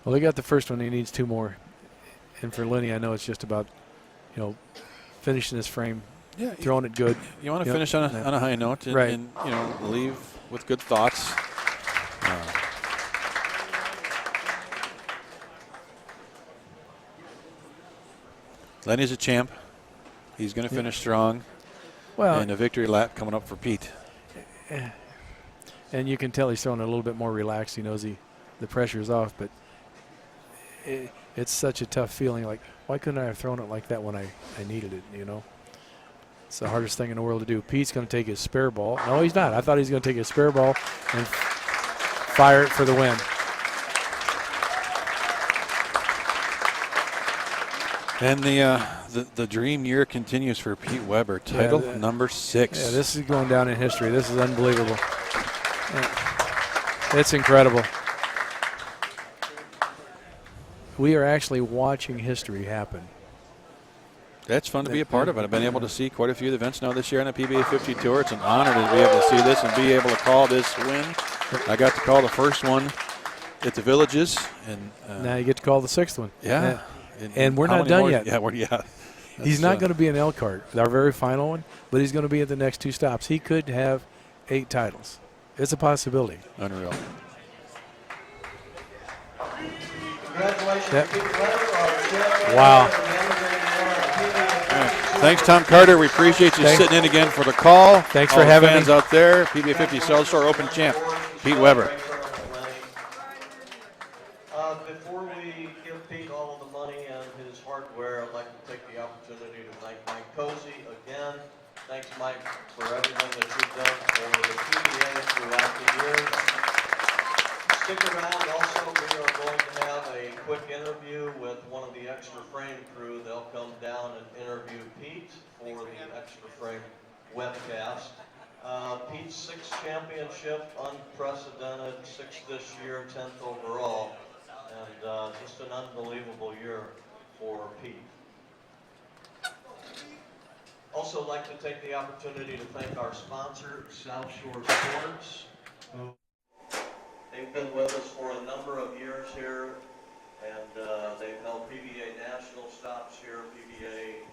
Speaker 3: Well, he got the first one. He needs 2 more. And for Lennie, I know it's just about, you know, finishing his frame, throwing it good.
Speaker 2: You want to finish on a high note and,
Speaker 3: right.
Speaker 2: and, you know, leave with good thoughts. Lennie's a champ. He's going to finish strong.
Speaker 3: Well,
Speaker 2: and a victory lap coming up for Pete.
Speaker 3: And you can tell he's throwing a little bit more relaxed. He knows the pressure's off, but it's such a tough feeling. Like, why couldn't I have thrown it like that when I needed it, you know? It's the hardest thing in the world to do. Pete's going to take his spare ball. No, he's not. I thought he was going to take his spare ball and fire it for the win.
Speaker 2: And the dream year continues for Pete Weber. Title number 6.
Speaker 3: Yeah, this is going down in history. This is unbelievable. It's incredible. We are actually watching history happen.
Speaker 2: That's fun to be a part of it. I've been able to see quite a few of the events now this year on the PBA 50 Tour. It's an honor to be able to see this and be able to call this win. I got to call the first one at the Villages. And
Speaker 3: now you get to call the 6th one.
Speaker 2: Yeah.
Speaker 3: And we're not done yet.
Speaker 2: Yeah.
Speaker 3: He's not going to be in Elkhart, our very final one, but he's going to be at the next 2 stops. He could have 8 titles. It's a possibility.
Speaker 2: Unreal.
Speaker 1: Congratulations,
Speaker 3: Yep.
Speaker 1: Pete Weber.
Speaker 3: Wow.
Speaker 2: Thanks, Tom Carter. We appreciate you sitting in again for the call.
Speaker 3: Thanks
Speaker 2: All
Speaker 3: for
Speaker 2: the
Speaker 3: having
Speaker 2: fans
Speaker 3: me.
Speaker 2: out there. PBA50 South Shore Open champ, Pete Weber.
Speaker 1: Before we give Pete all of the money and his hardware, I'd like to take the opportunity to thank Mike Cozy again. Thanks, Mike, for everything that you've done for the PBA throughout the years. Stick around. Also, we are going to have a quick interview with one of the Xtra Frame crew. They'll come down and interview Pete for the Xtra Frame webcast. Pete's 6th championship, unprecedented, 6th this year, 10th overall, and just an unbelievable year for Pete. Also like to take the opportunity to thank our sponsor, South Shore Sports, who they've been with us for a number of years here, and they've held PBA national stops here, PBA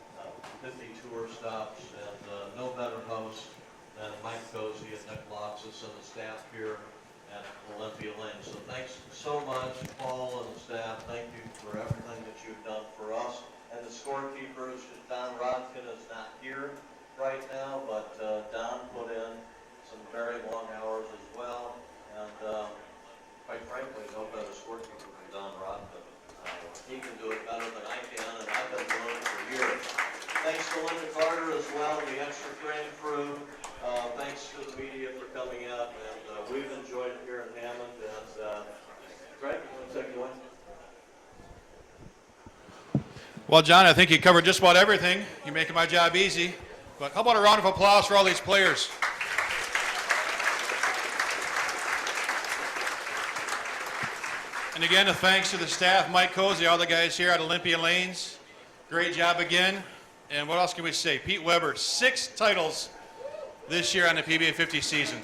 Speaker 1: 50 tour stops, and no better host than Mike Cozy and Nick Loxis and the staff here at Olympia Lanes. So thanks so much, Paul and the staff. Thank you for everything that you've done for us. And the scorekeepers, Don Rodkin is not here right now, but Don put in some very long hours as well. And quite frankly, no better scorekeeper than Don Rodkin. He can do it better than I can, and I've been doing it for years. Thanks to Linda Carter as well, the Xtra Frame crew. Thanks to the media for coming out, and we've enjoyed it here in Hammond. And Gregg, you want to take it away?
Speaker 6: Well, John, I think you covered just about everything. You're making my job easy. But how about a round of applause for all these players? And again, a thanks to the staff, Mike Cozy, all the guys here at Olympia Lanes. Great job again. And what else can we say? Pete Weber, 6 titles this year on the PBA 50 season.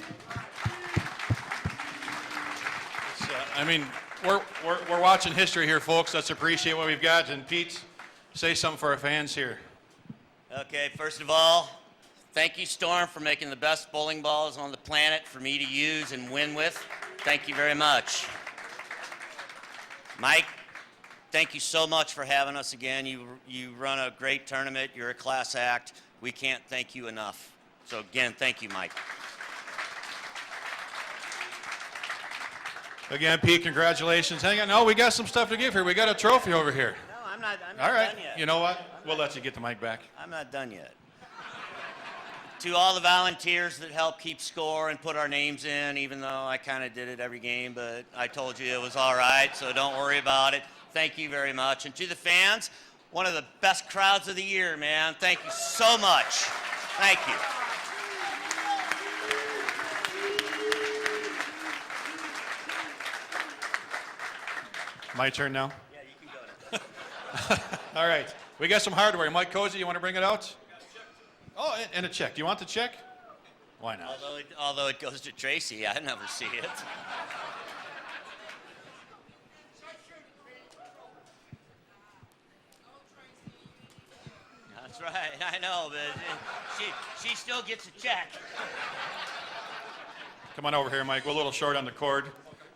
Speaker 6: I mean, we're watching history here, folks. Let's appreciate what we've got. And Pete, say something for our fans here.
Speaker 7: Okay, first of all, thank you, Storm, for making the best bowling balls on the planet for me to use and win with. Thank you very much. Mike, thank you so much for having us again. You run a great tournament. You're a class act. We can't thank you enough. So again, thank you, Mike.
Speaker 6: Again, Pete, congratulations. Hang on. No, we got some stuff to give here. We got a trophy over here.
Speaker 7: No, I'm not
Speaker 6: All right.
Speaker 7: done yet.
Speaker 6: You know what? We'll let you get the mic back.
Speaker 7: I'm not done yet. To all the volunteers that helped keep score and put our names in, even though I kind of did it every game, but I told you it was all right, so don't worry about it. Thank you very much. And to the fans, one of the best crowds of the year, man. Thank you so much. Thank you.
Speaker 6: My turn now?
Speaker 7: Yeah, you can go now.
Speaker 6: All right. We got some hardware. Mike Cozy, you want to bring it out? Oh, and a check. Do you want the check? Why not?
Speaker 7: Although it goes to Tracy, I never see it. That's right, I know, but she still gets a check.
Speaker 6: Come on over here, Mike. We're a little short on the cord.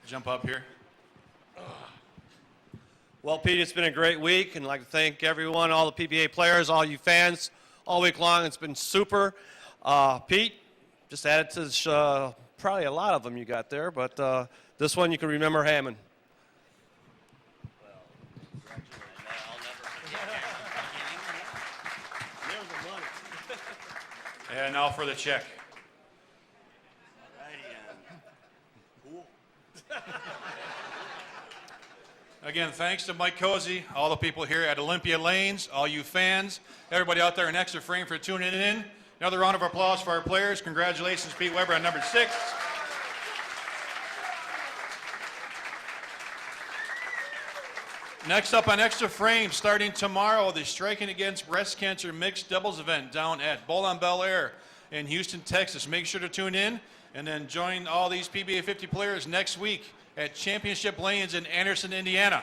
Speaker 6: Jump up here.
Speaker 8: Well, Pete, it's been a great week, and I'd like to thank everyone, all the PBA players, all you fans, all week long. It's been super. Pete, just added to this, probably a lot of them you got there, but this one you can remember Hammond.
Speaker 6: And now for the check. Again, thanks to Mike Cozy, all the people here at Olympia Lanes, all you fans, everybody out there in Xtra Frame for tuning in. Another round of applause for our players. Congratulations, Pete Weber on number 6. Next up on Xtra Frame, starting tomorrow, the Striking Against Breast Cancer mixed doubles event down at Bowl on Bel Air in Houston, Texas. Make sure to tune in and then join all these PBA 50 players next week at Championship Lanes in Anderson, Indiana.